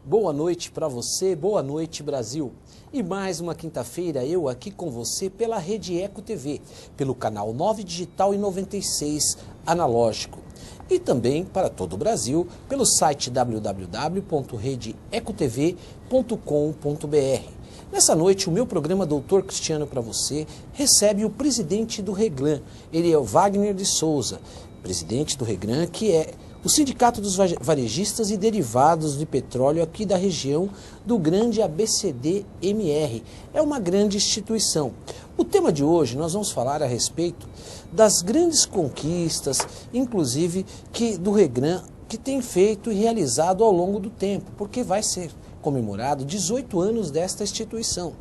Boa noite para você, boa noite Brasil. E mais uma quinta-feira eu aqui com você pela Rede Eco TV, pelo canal 9 Digital e 96 Analógico. E também para todo o Brasil pelo site www.redeecotv.com.br. Nessa noite o meu programa Doutor Cristiano para você recebe o presidente do Regran, ele é o Wagner de Souza, presidente do Regran, que é o Sindicato dos Varejistas e Derivados de Petróleo aqui da região do grande ABCD-MR. É uma grande instituição. O tema de hoje nós vamos falar a respeito das grandes conquistas, inclusive do Regran, que tem feito e realizado ao longo do tempo, porque vai ser comemorado 18 anos desta instituição.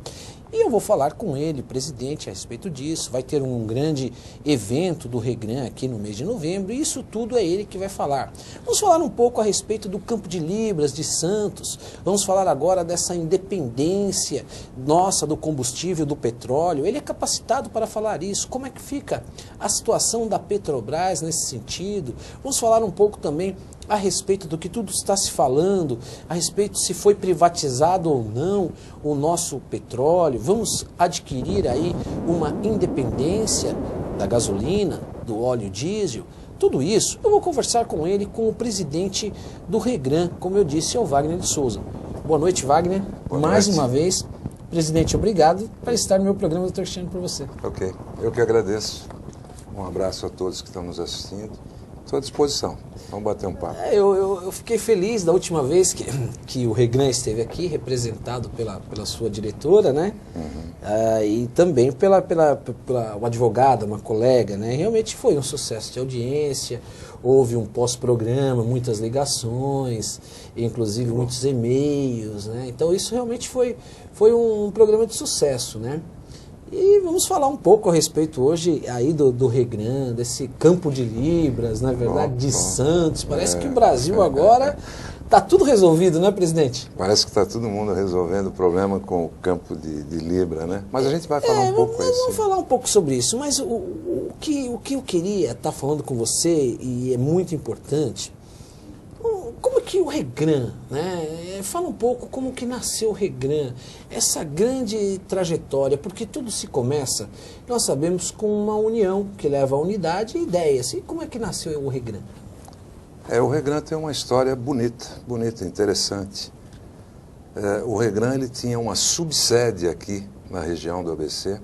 E eu vou falar com ele, presidente, a respeito disso. Vai ter um grande evento do Regran aqui no mês de novembro, e isso tudo é ele que vai falar. Vamos falar um pouco a respeito do Campo de Libras de Santos, vamos falar agora dessa independência nossa do combustível, do petróleo. Ele é capacitado para falar isso, como é que fica a situação da Petrobras nesse sentido. Vamos falar um pouco também a respeito do que tudo está se falando, a respeito se foi privatizado ou não o nosso petróleo. Vamos adquirir aí uma independência da gasolina, do óleo diesel. Tudo isso eu vou conversar com ele, com o presidente do Regran, como eu disse, é o Wagner de Souza. Boa noite, Wagner. Mais uma vez, presidente, obrigado por estar no meu programa Doutor Cristiano por você. Ok, eu que agradeço. Um abraço a todos que estão nos assistindo. Estou à disposição. Vamos bater um papo. Eu fiquei feliz da última vez que o Regran esteve aqui, representado pela sua diretora, né? Uhum. E também pela uma advogada, uma colega, né? Realmente foi um sucesso de audiência, houve um pós-programa, muitas ligações, inclusive muitos e-mails, né? Então isso realmente foi um programa de sucesso, né? E vamos falar um pouco a respeito hoje aí do Regran, desse Campo de Libras, na verdade, de Santos. Parece que o Brasil agora está tudo resolvido, né, presidente? Parece que está todo mundo resolvendo o problema com o Campo de Libra, né? Mas a gente vai falar um pouco isso. Vamos falar um pouco sobre isso, mas o que eu queria estar falando com você, e é muito importante, como que o Regran, né? Fala um pouco como que nasceu o Regran, essa grande trajetória, porque tudo se começa, nós sabemos, com uma união que leva a unidade e ideias. E como é que nasceu o Regran? O Regran tem uma história bonita, interessante. O Regran ele tinha uma subsede aqui na região do ABC,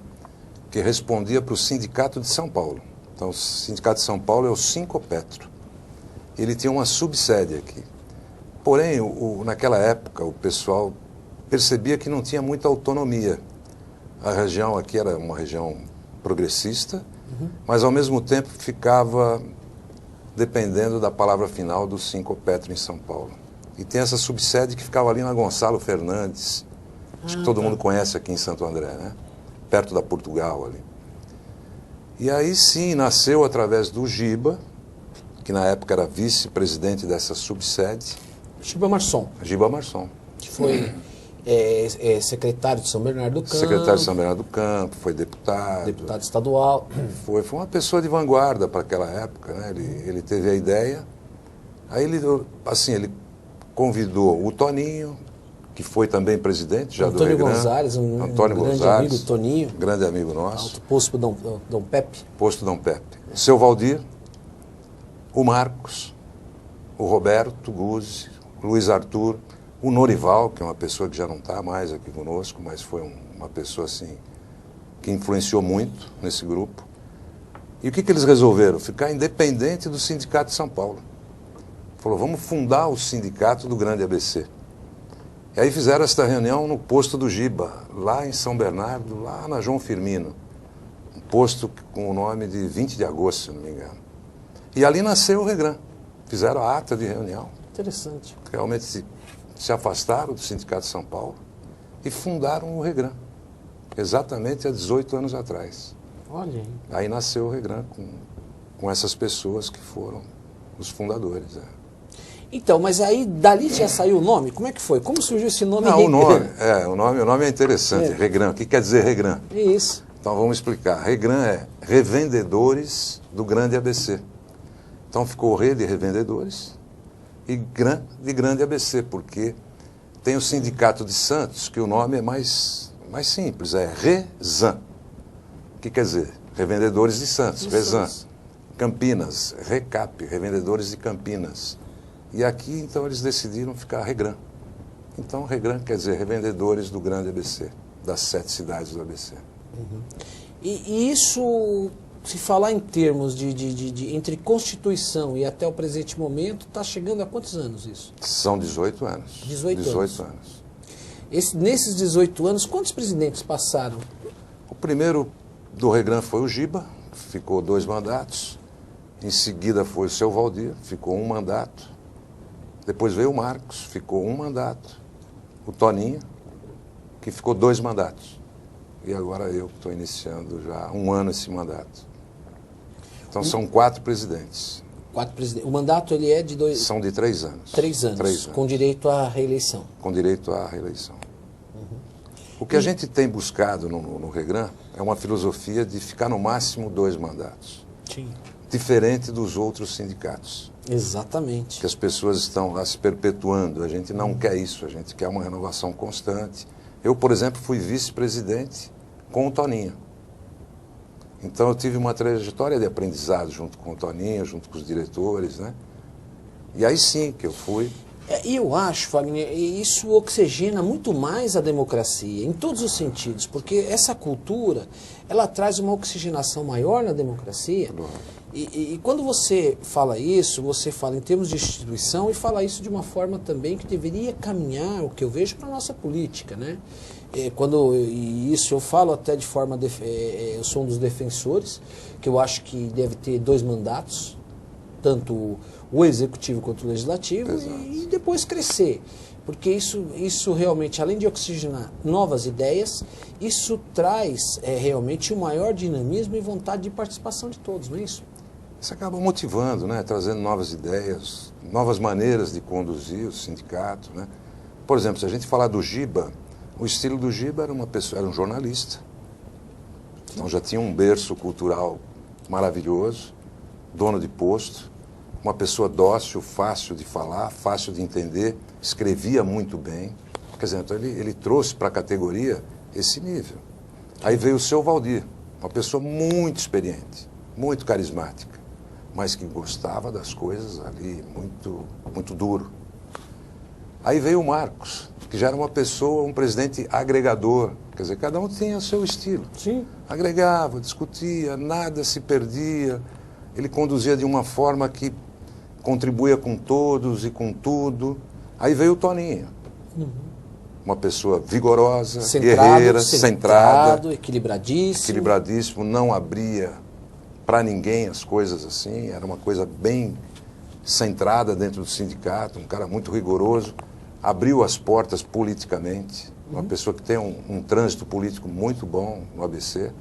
que respondia para o Sindicato de São Paulo. Então o Sindicato de São Paulo é o Sincopetro. Ele tinha uma subsede aqui. Porém, naquela época, o pessoal percebia que não tinha muita autonomia. A região aqui era uma região progressista, mas ao mesmo tempo ficava dependendo da palavra final do Sincopetro em São Paulo. E tem essa subsede que ficava ali na Gonçalo Fernandes, acho que todo mundo conhece aqui em Santo André, né? Perto da Portugal ali. E aí sim, nasceu através do Giba, que na época era vice-presidente dessa subsede. Giba Marçom. Giba Marçom. Que foi secretário de São Bernardo do Campo. Secretário de São Bernardo do Campo, foi deputado. Deputado estadual. Foi uma pessoa de vanguarda para aquela época, né? Ele teve a ideia. Aí ele convidou o Toninho, que foi também presidente já Antônio do Regran. Gonzalez, Antônio grande Gonzalez, amigo, Toninho. Grande amigo nosso. Posto Dom Pepe. Posto Dom Pepe. O seu Valdir, o Marcos, o Roberto Guzzi, o Luiz Arthur, o Norival, que é uma pessoa que já não está mais aqui conosco, mas foi uma pessoa assim que influenciou muito nesse grupo. E o que eles resolveram? Ficar independente do Sindicato de São Paulo. Falou, vamos fundar o Sindicato do Grande ABC. E aí fizeram esta reunião no posto do Giba, lá em São Bernardo, lá na João Firmino. Um posto com o nome de 20 de agosto, se não me engano. E ali nasceu o Regran. Fizeram a ata de reunião. Interessante. Realmente se afastaram do Sindicato de São Paulo e fundaram o Regran. Exatamente há 18 anos atrás. Olha aí. Aí nasceu o Regran com essas pessoas que foram os fundadores. Então, mas aí dali já saiu o nome? Como é que foi? Como surgiu esse nome? Não, o nome é interessante, Regran. O que quer dizer Regran? Isso. Então vamos explicar. Regran é Revendedores do Grande ABC. Então ficou Rede de Revendedores e Gran de Grande ABC, porque Tem o Sindicato de Santos, que o nome é mais simples, é Rezan. O que quer dizer? Revendedores de Santos, Rezan. Campinas, Recap, Revendedores de Campinas. E aqui, então, eles decidiram ficar Regran. Então, Regran quer dizer Revendedores do Grande ABC, das 7 cidades do ABC. Uhum. E isso, se falar em termos entre Constituição e até o presente momento, está chegando a quantos anos isso? São 18 anos. 18 anos. Nesses 18 anos, quantos presidentes passaram? O primeiro do Regran foi o Giba, ficou 2 mandatos. Em seguida foi o seu Valdir, ficou 1 mandato. Depois veio o Marcos, ficou 1 mandato. O Toninho, que ficou 2 mandatos. E agora eu que estou iniciando já 1 ano esse mandato. Então são 4 presidentes. 4 presidentes. O mandato ele é de 2... São de 3 anos. 3 anos, 3 anos. Com direito à reeleição. Com direito à reeleição. O que a gente tem buscado no Regran é uma filosofia de ficar no máximo 2 mandatos. Sim. Diferente dos outros sindicatos. Exatamente. Que as pessoas estão lá se perpetuando. A gente não quer isso, a gente quer uma renovação constante. Eu, por exemplo, fui vice-presidente com o Toninho. Então eu tive uma trajetória de aprendizado junto com o Toninho, junto com os diretores, né? E aí sim que eu fui. E eu acho, Wagner, isso oxigena muito mais a democracia, em todos os sentidos, porque essa cultura, ela traz uma oxigenação maior na democracia. E quando você fala isso, você fala em termos de instituição e fala isso de uma forma também que deveria caminhar, o que eu vejo, para a nossa política, né? E isso eu falo até de forma... eu sou um dos defensores, que eu acho que deve ter 2 mandatos, tanto o executivo quanto o legislativo, e depois crescer. Porque isso realmente, além de oxigenar novas ideias, isso traz realmente um maior dinamismo e vontade de participação de todos, não é isso? Isso acaba motivando, né? Trazendo novas ideias, novas maneiras de conduzir o sindicato, né? Por exemplo, se a gente falar do Giba, o estilo do Giba era era um jornalista. Então já tinha um berço cultural maravilhoso, dono de posto, uma pessoa dócil, fácil de falar, fácil de entender, escrevia muito bem. Quer dizer, então ele trouxe para a categoria esse nível. Aí veio o seu Valdir, uma pessoa muito experiente, muito carismática, mas que gostava das coisas ali, muito duro. Aí veio o Marcos, que já era uma pessoa, um presidente agregador, quer dizer, cada um tinha o seu estilo. Sim. Agregava, discutia, nada se perdia, ele conduzia de uma forma que contribuía com todos e com tudo. Aí veio o Toninho, uma pessoa vigorosa, guerreira, centrada, equilibradíssimo, não abria para ninguém as coisas assim, era uma coisa bem centrada dentro do sindicato, um cara muito rigoroso, abriu as portas politicamente, uma pessoa que tem um trânsito político muito bom no ABC,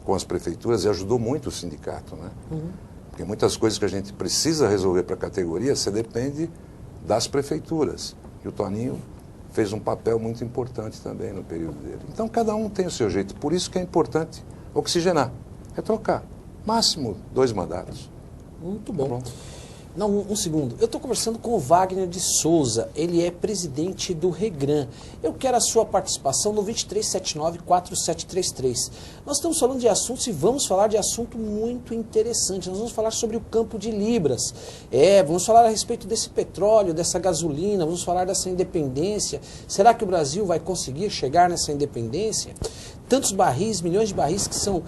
com as prefeituras, e ajudou muito o sindicato, né? Porque muitas coisas que a gente precisa resolver para a categoria, você depende das prefeituras. E o Toninho fez um papel muito importante também no período dele. Então, cada um tem o seu jeito. Por isso que é importante oxigenar, é trocar. Máximo 2 mandatos. Muito bom. Não, um segundo. Eu estou conversando com o Wagner de Souza. Ele é presidente do Regran. Eu quero a sua participação no 2379-4733. Nós estamos falando de assuntos e vamos falar de assunto muito interessante. Nós vamos falar sobre o campo de Libras. Vamos falar a respeito desse petróleo, dessa gasolina, vamos falar dessa independência. Será que o Brasil vai conseguir chegar nessa independência? Tantos barris, milhões de barris que são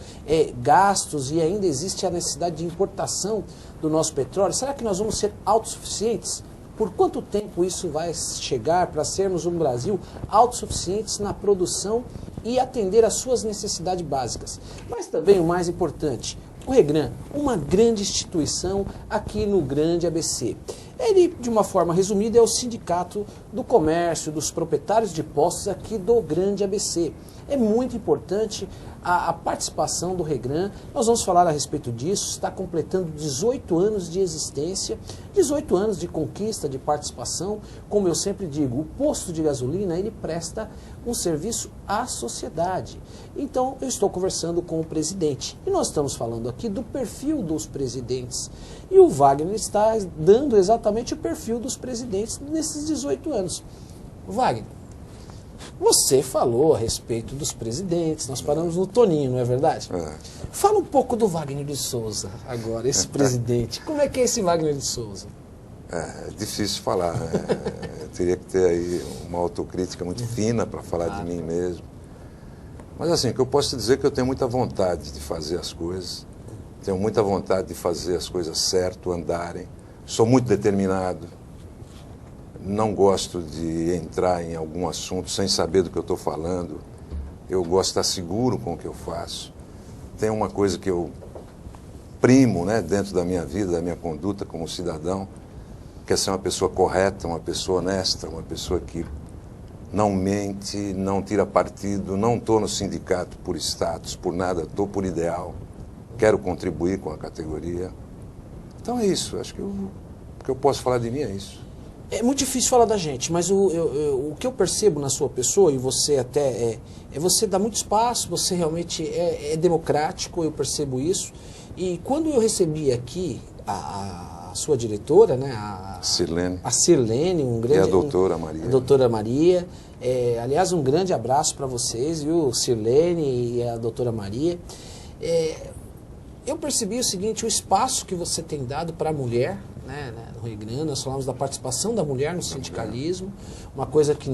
gastos e ainda existe a necessidade de importação do nosso petróleo. Será que nós vamos ser autossuficientes? Por quanto tempo isso vai chegar para sermos um Brasil autossuficientes na produção e atender às suas necessidades básicas? Mas também o mais importante, o Regran, uma grande instituição aqui no Grande ABC. Ele, de uma forma resumida, é o sindicato do comércio, dos proprietários de postos aqui do Grande ABC. É muito importante a participação do Regran. Nós vamos falar a respeito disso. Está completando 18 anos de existência, 18 anos de conquista, de participação. Como eu sempre digo, o posto de gasolina, ele presta um serviço à sociedade. Então, eu estou conversando com o presidente. E nós estamos falando aqui do perfil dos presidentes. E o Wagner está dando exatamente o perfil dos presidentes nesses 18 anos. Wagner, Você falou a respeito dos presidentes, nós paramos no Toninho, não é verdade? Fala um pouco do Wagner de Souza agora, esse presidente. Como é que é esse Wagner de Souza? É difícil falar, né? Eu teria que ter aí uma autocrítica muito fina para falar de mim mesmo. Mas assim, o que eu posso te dizer é que eu tenho muita vontade de fazer as coisas, tenho muita vontade de fazer as coisas certo, andarem, sou muito determinado, não gosto de entrar em algum assunto sem saber do que eu estou falando, eu gosto de estar seguro com o que eu faço. Tem uma coisa que eu primo, né, dentro da minha vida, da minha conduta como cidadão, que é ser uma pessoa correta, uma pessoa honesta, uma pessoa que não mente, não tira partido, não estou no sindicato por status, por nada, estou por ideal, quero contribuir com a categoria. Então é isso, acho que o que eu posso falar de mim é isso. É muito difícil falar da gente, mas o que eu percebo na sua pessoa, e você até você dá muito espaço, você realmente é democrático, eu percebo isso. E quando eu recebi aqui a sua diretora, né, a Sirlene, um grande... E a doutora Maria. A doutora Maria. Aliás, um grande abraço para vocês, viu, Sirlene e a doutora Maria. Eu percebi o seguinte, o espaço que você tem dado para a mulher, né, no Rio Grande, nós falamos da participação da mulher no sindicalismo, uma coisa que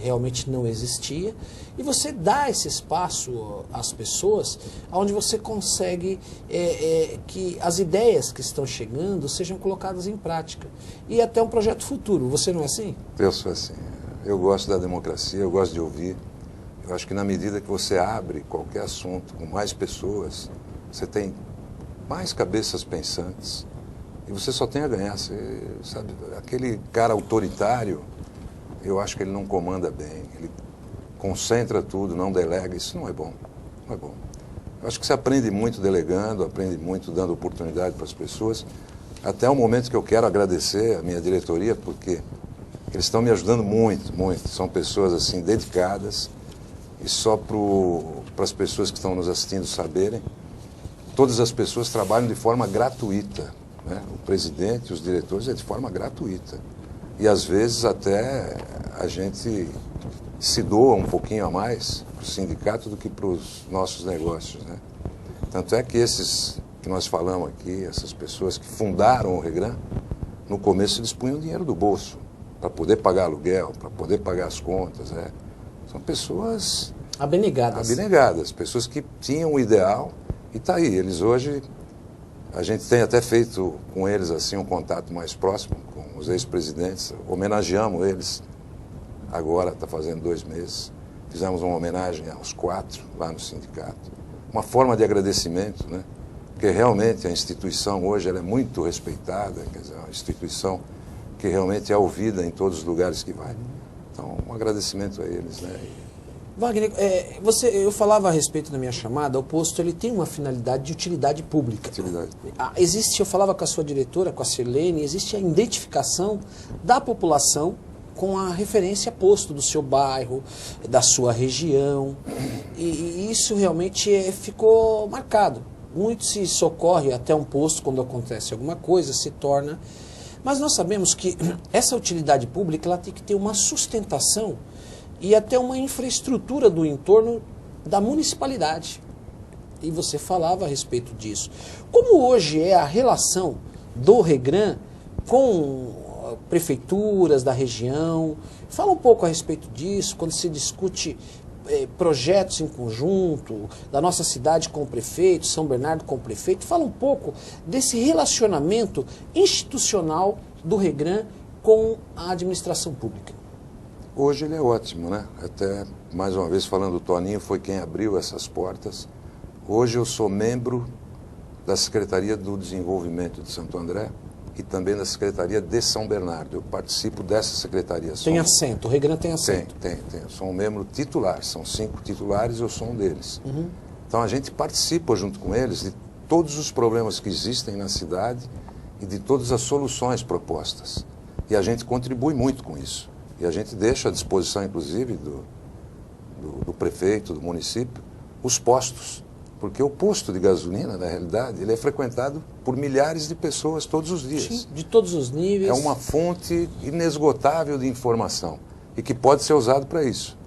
realmente não existia, e você dá esse espaço às pessoas, onde você consegue que as ideias que estão chegando sejam colocadas em prática, e até um projeto futuro. Você não é assim? Eu sou assim. Eu gosto da democracia, eu gosto de ouvir. Eu acho que na medida que você abre qualquer assunto com mais pessoas, você tem mais cabeças pensantes e você só tem a ganhar. Você, sabe, aquele cara autoritário, eu acho que ele não comanda bem, ele concentra tudo, não delega, isso não é bom, não é bom. Eu acho que você aprende muito delegando, aprende muito dando oportunidade para as pessoas, até o momento que eu quero agradecer a minha diretoria, porque eles estão me ajudando muito, muito, são pessoas assim dedicadas, e só para as pessoas que estão nos assistindo saberem, todas as pessoas trabalham de forma gratuita, né? O presidente, os diretores, é de forma gratuita. E às vezes até a gente se doa um pouquinho a mais para o sindicato do que para os nossos negócios, né? Tanto é que esses que nós falamos aqui, essas pessoas que fundaram o Regran, no começo eles punham dinheiro do bolso para poder pagar aluguel, para poder pagar as contas, né? São pessoas abnegadas, pessoas que tinham o ideal. E está aí, eles hoje, a gente tem até feito com eles assim um contato mais próximo, com os ex-presidentes, homenageamos eles, agora está fazendo 2 meses, fizemos uma homenagem aos 4 lá no sindicato, uma forma de agradecimento, né? Porque realmente a instituição hoje ela é muito respeitada, quer dizer, é uma instituição que realmente é ouvida em todos os lugares que vai. Então, um agradecimento a eles, né? Wagner, eu falava a respeito da minha chamada, o posto ele tem uma finalidade de utilidade pública. Eu falava com a sua diretora, com a Sirlene, existe a identificação da população com a referência posto do seu bairro, da sua região, e isso realmente ficou marcado. Muito se socorre até um posto quando acontece alguma coisa, se torna... Mas nós sabemos que essa utilidade pública ela tem que ter uma sustentação e até uma infraestrutura do entorno da municipalidade. E você falava a respeito disso. Como hoje é a relação do Regran com prefeituras da região? Fala um pouco a respeito disso, quando se discute projetos em conjunto, da nossa cidade com o prefeito, São Bernardo com o prefeito. Fala um pouco desse relacionamento institucional do Regran com a administração pública. Hoje ele é ótimo, né? Até, mais uma vez, falando do Toninho, foi quem abriu essas portas. Hoje eu sou membro da Secretaria do Desenvolvimento de Santo André e também da Secretaria de São Bernardo. Eu participo dessa secretaria. Tem assento, o Regran tem assento? Tem. Eu sou um membro titular, são 5 titulares e eu sou um deles. Então a gente participa junto com eles de todos os problemas que existem na cidade e de todas as soluções propostas. E a gente contribui muito com isso. E a gente deixa à disposição, inclusive, do prefeito, do município, os postos. Porque o posto de gasolina, na realidade, ele é frequentado por milhares de pessoas todos os dias. Sim, de todos os níveis. É uma fonte inesgotável de informação e que pode ser usado para isso.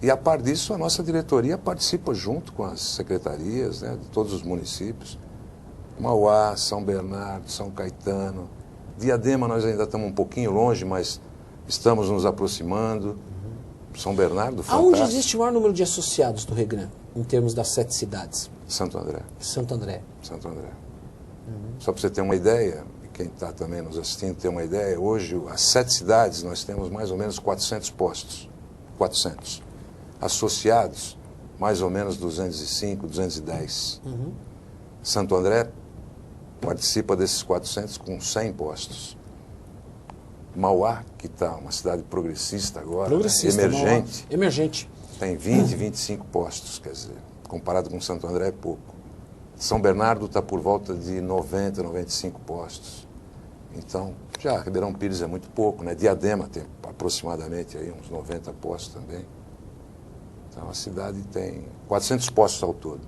E a par disso, a nossa diretoria participa junto com as secretarias, né, de todos os municípios. Mauá, São Bernardo, São Caetano. Diadema nós ainda estamos um pouquinho longe, mas estamos nos aproximando. São Bernardo, fantástico. Aonde existe o maior número de associados do Regran, em termos das 7 cidades? Santo André. Santo André. Santo André. Só para você ter uma ideia, e quem está também nos assistindo ter uma ideia, hoje, as 7 cidades, nós temos mais ou menos 400 postos. 400. Associados, mais ou menos 205, 210. Santo André participa desses 400 com 100 postos. Mauá, que está uma cidade progressista agora, Progressista, emergente, Mauá. Emergente, tem 20, 25 postos, quer dizer, comparado com Santo André é pouco. São Bernardo está por volta de 90, 95 postos. Então, já Ribeirão Pires é muito pouco, né? Diadema tem aproximadamente aí uns 90 postos também. Então a cidade tem 400 postos ao todo.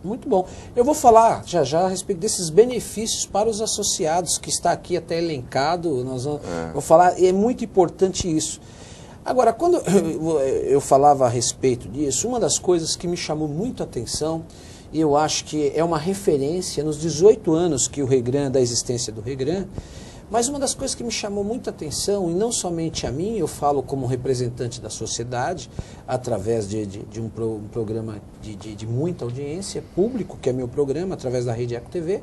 muito bom. Eu vou falar já já a respeito desses benefícios para os associados, que está aqui até elencado. Vou falar, é muito importante isso. Agora, quando eu falava a respeito disso, uma das coisas que me chamou muito a atenção, e eu acho que é uma referência nos 18 anos que o Regran, da existência do Regran, mas uma das coisas que me chamou muita atenção, e não somente a mim, eu falo como representante da sociedade, através de um programa de muita audiência, público, que é meu programa, através da Rede Eco TV,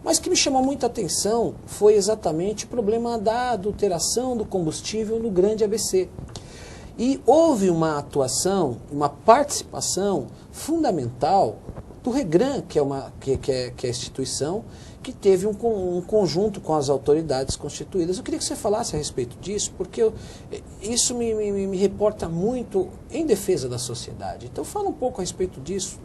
mas que me chamou muita atenção foi exatamente o problema da adulteração do combustível no Grande ABC. E houve uma atuação, uma participação fundamental do Regran, que é a instituição, que teve um conjunto com as autoridades constituídas. Eu queria que você falasse a respeito disso, porque isso me reporta muito em defesa da sociedade. Então fala um pouco a respeito disso.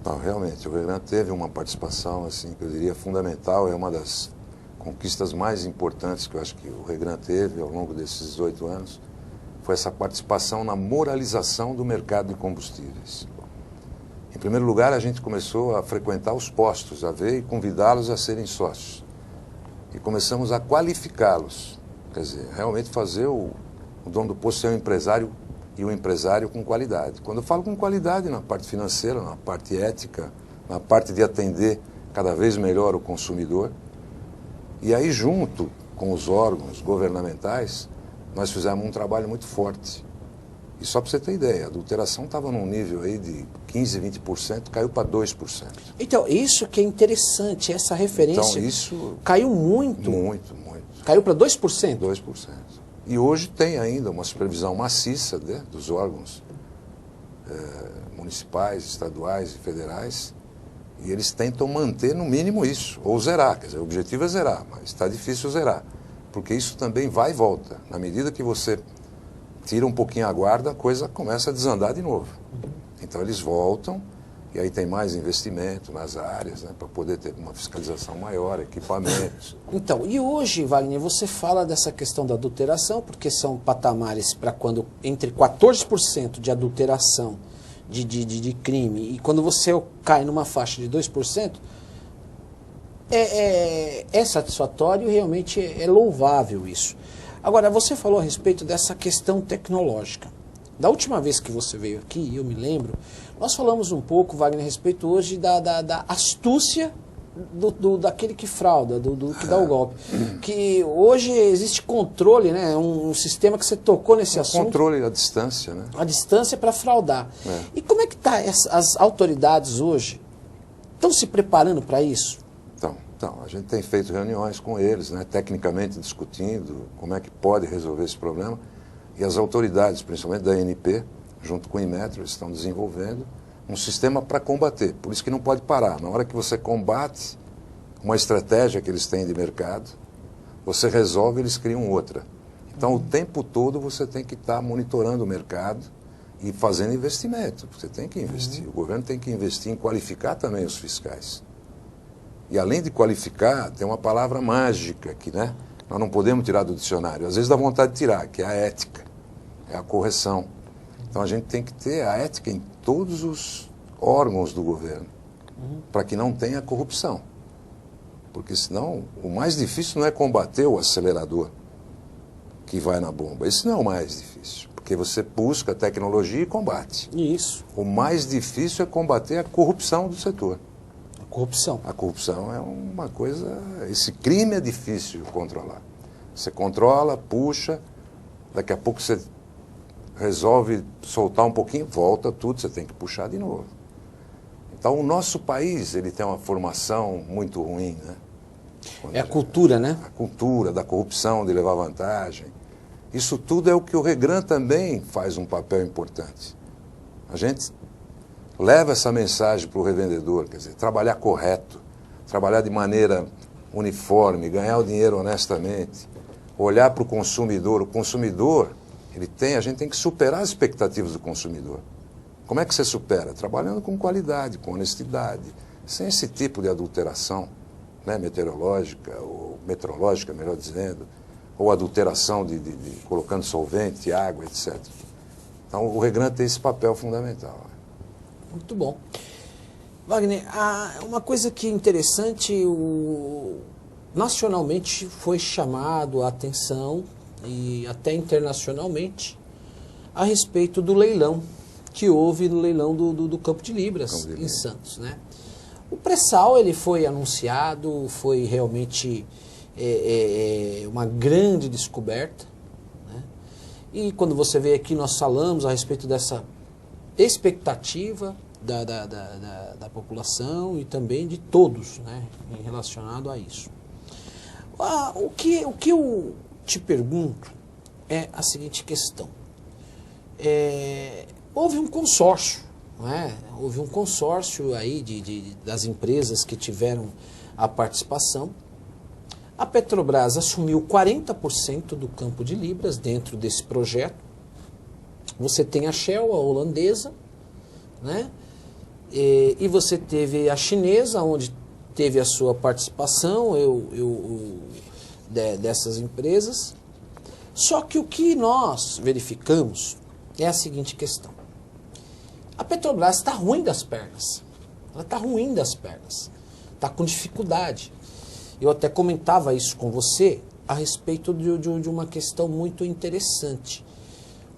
Não, realmente, o Regran teve uma participação, assim, que eu diria fundamental, é uma das conquistas mais importantes que eu acho que o Regran teve ao longo desses 18 anos, foi essa participação na moralização do mercado de combustíveis. Em primeiro lugar, a gente começou a frequentar os postos, a ver e convidá-los a serem sócios. E começamos a qualificá-los, quer dizer, realmente fazer o dono do posto ser um empresário, e um empresário com qualidade. Quando eu falo com qualidade, na parte financeira, na parte ética, na parte de atender cada vez melhor o consumidor. E aí, junto com os órgãos governamentais, nós fizemos um trabalho muito forte. E só para você ter ideia, a adulteração estava num nível aí de 15%, 20%, caiu para 2%. Então, isso que é interessante, essa referência. Então, isso caiu muito. Muito. Caiu para 2%? 2%. E hoje tem ainda uma supervisão maciça, né, dos órgãos municipais, estaduais e federais, e eles tentam manter no mínimo isso, ou zerar. Quer dizer, o objetivo é zerar, mas está difícil zerar, porque isso também vai e volta. Na medida que você tira um pouquinho a guarda, a coisa começa a desandar de novo. Então eles voltam, e aí tem mais investimento nas áreas, né, para poder ter uma fiscalização maior, equipamentos. Então, e hoje, Wagner, você fala dessa questão da adulteração, porque são patamares para quando entre 14% de adulteração de crime, e quando você cai numa faixa de 2%, é satisfatório e realmente é louvável isso. Agora, você falou a respeito dessa questão tecnológica. Da última vez que você veio aqui, eu me lembro, nós falamos um pouco, Wagner, a respeito hoje da astúcia daquele que frauda, do que dá o golpe. Que hoje existe controle, né? Um sistema que você tocou nesse assunto. Controle à distância, né? A distância para fraudar. E como é que tá as autoridades hoje? Estão se preparando para isso? Então, a gente tem feito reuniões com eles, né? Tecnicamente discutindo como é que pode resolver esse problema. E as autoridades, principalmente da ANP, junto com o Inmetro, estão desenvolvendo um sistema para combater. Por isso que não pode parar. Na hora que você combate uma estratégia que eles têm de mercado, você resolve, eles criam outra. Então, o tempo todo você tem que estar monitorando o mercado e fazendo investimento. Você tem que investir. O governo tem que investir em qualificar também os fiscais. E além de qualificar, tem uma palavra mágica que, né, nós não podemos tirar do dicionário. Às vezes dá vontade de tirar, que é a ética, é a correção. Então a gente tem que ter a ética em todos os órgãos do governo, para que não tenha corrupção. Porque senão o mais difícil não é combater o acelerador que vai na bomba. Esse não é o mais difícil. porque você busca tecnologia e combate. Isso. O mais difícil é combater a corrupção do setor. A corrupção. A corrupção é uma coisa... Esse crime é difícil de controlar. Você controla, puxa, daqui a pouco você resolve soltar um pouquinho, volta tudo, você tem que puxar de novo. Então, o nosso país, ele tem uma formação muito ruim, né? É a cultura, né? A cultura da corrupção, de levar vantagem. Isso tudo é o que o Regran também faz um papel importante. A gente leva essa mensagem para o revendedor, quer dizer, trabalhar correto, trabalhar de maneira uniforme, ganhar o dinheiro honestamente, olhar para o consumidor. O consumidor, a gente tem que superar as expectativas do consumidor. Como é que você supera? Trabalhando com qualidade, com honestidade, sem esse tipo de adulteração, né, meteorológica, ou metrológica, melhor dizendo, ou adulteração colocando solvente, água, etc. Então, o Regran tem esse papel fundamental. Muito bom. Wagner, uma coisa que é interessante, nacionalmente foi chamado a atenção, e até internacionalmente, a respeito do leilão que houve no leilão do Campo de Libras, em Santos, né? O pré-sal, ele foi anunciado, foi realmente uma grande descoberta, né? E quando você veio aqui, nós falamos a respeito dessa expectativa da população e também de todos, né, relacionado a isso. O que eu te pergunto é a seguinte questão. Houve um consórcio, não é? Houve um consórcio aí das empresas que tiveram a participação. A Petrobras assumiu 40% do Campo de Libras dentro desse projeto. Você tem a Shell, a holandesa, né? E você teve a chinesa, onde teve a sua participação dessas empresas. Só que o que nós verificamos é a seguinte questão. A Petrobras está ruim das pernas. Ela está ruim das pernas. Está com dificuldade. Eu até comentava isso com você a respeito de uma questão muito interessante.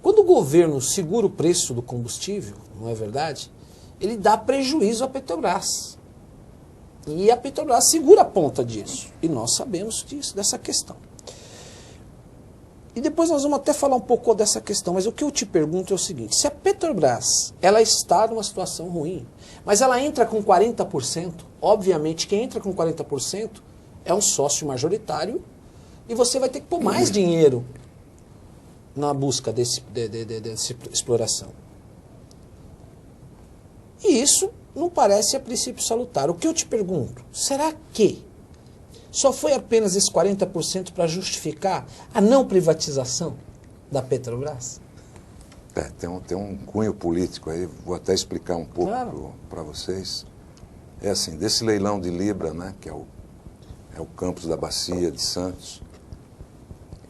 Quando o governo segura o preço do combustível, não é verdade? Ele dá prejuízo à Petrobras. E a Petrobras segura a ponta disso. E nós sabemos dessa questão. E depois nós vamos até falar um pouco dessa questão, mas o que eu te pergunto é o seguinte, se a Petrobras, ela está numa situação ruim, mas ela entra com 40%, obviamente quem entra com 40% é um sócio majoritário e você vai ter que pôr mais dinheiro na busca dessa exploração. E isso não parece a princípio salutar. O que eu te pergunto, será que só foi apenas esse 40% para justificar a não privatização da Petrobras? Tem um cunho político aí, vou até explicar um pouco Claro. para vocês. É assim, desse leilão de Libra, né, que é o campus da Bacia de Santos,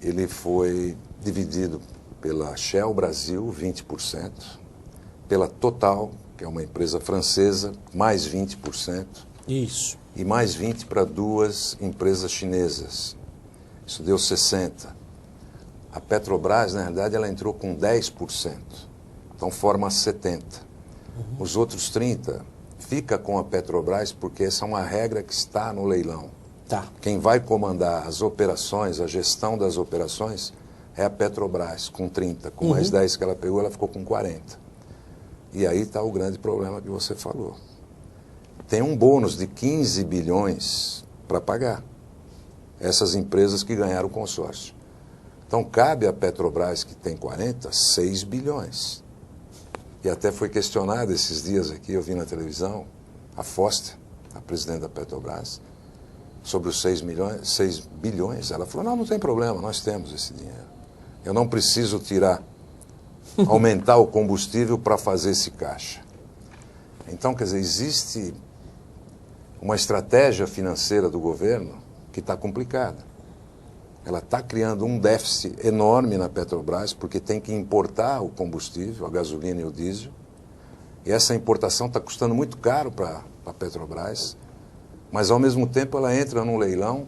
ele foi dividido pela Shell Brasil, 20%, pela Total, que é uma empresa francesa, mais 20%. Isso. E mais 20% para duas empresas chinesas. Isso deu 60%. A Petrobras, na realidade, ela entrou com 10%. Então forma 70%. Os outros 30% fica com a Petrobras porque essa é uma regra que está no leilão. Tá. Quem vai comandar as operações, a gestão das operações, é a Petrobras, com 30%. Com mais 10% que ela pegou, ela ficou com 40%. E aí está o grande problema que você falou. Tem um bônus de 15 bilhões para pagar essas empresas que ganharam o consórcio. Então, cabe à Petrobras, que tem 40, 6 bilhões. E até foi questionado esses dias aqui, eu vi na televisão, a Foster, a presidente da Petrobras, sobre os 6 bilhões. Ela falou, não tem problema, nós temos esse dinheiro. Eu não preciso aumentar o combustível para fazer esse caixa. Então, quer dizer, existe uma estratégia financeira do governo que está complicada. Ela está criando um déficit enorme na Petrobras, porque tem que importar o combustível, a gasolina e o diesel. E essa importação está custando muito caro para a Petrobras, mas ao mesmo tempo ela entra num leilão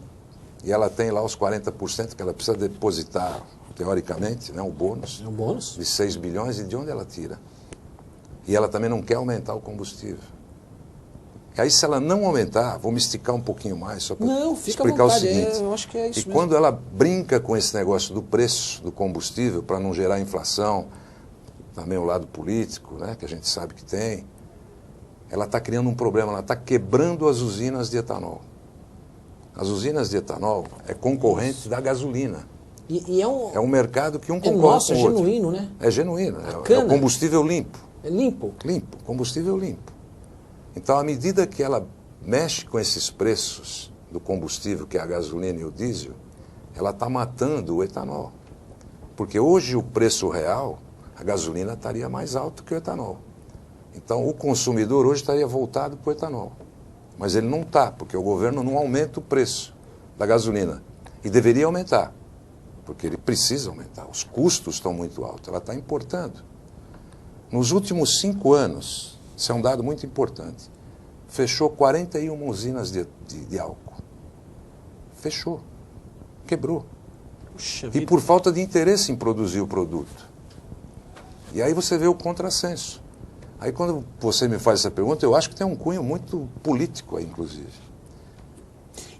e ela tem lá os 40% que ela precisa depositar teoricamente, né, o bônus, É um bônus? de 6 bilhões, e de onde ela tira? E ela também não quer aumentar o combustível. E aí, se ela não aumentar, vou me esticar um pouquinho mais, só para Não, fica à explicar o vontade, seguinte. eu acho que é isso E mesmo. quando ela brinca com esse negócio do preço do combustível, para não gerar inflação, também o lado político, né, que a gente sabe que tem, ela está criando um problema, ela está quebrando as usinas de etanol. As usinas de etanol é concorrente da gasolina. E É um mercado que um é concorre nosso, é com o outro. genuíno, né? É genuíno, é Bacana. o combustível limpo. É limpo. Limpo, combustível limpo. Então, à medida que ela mexe com esses preços do combustível, que é a gasolina e o diesel, ela está matando o etanol. Porque hoje o preço real, a gasolina estaria mais alto que o etanol. Então, o consumidor hoje estaria voltado para o etanol. Mas ele não está, porque o governo não aumenta o preço da gasolina. E deveria aumentar, porque ele precisa aumentar. Os custos estão muito altos, ela está importando. Nos últimos 5 anos, isso é um dado muito importante, fechou 41 usinas de álcool. Fechou. Quebrou. Puxa E vida. por falta de interesse em produzir o produto. E aí você vê o contrassenso. Aí quando você me faz essa pergunta, eu acho que tem um cunho muito político aí, inclusive.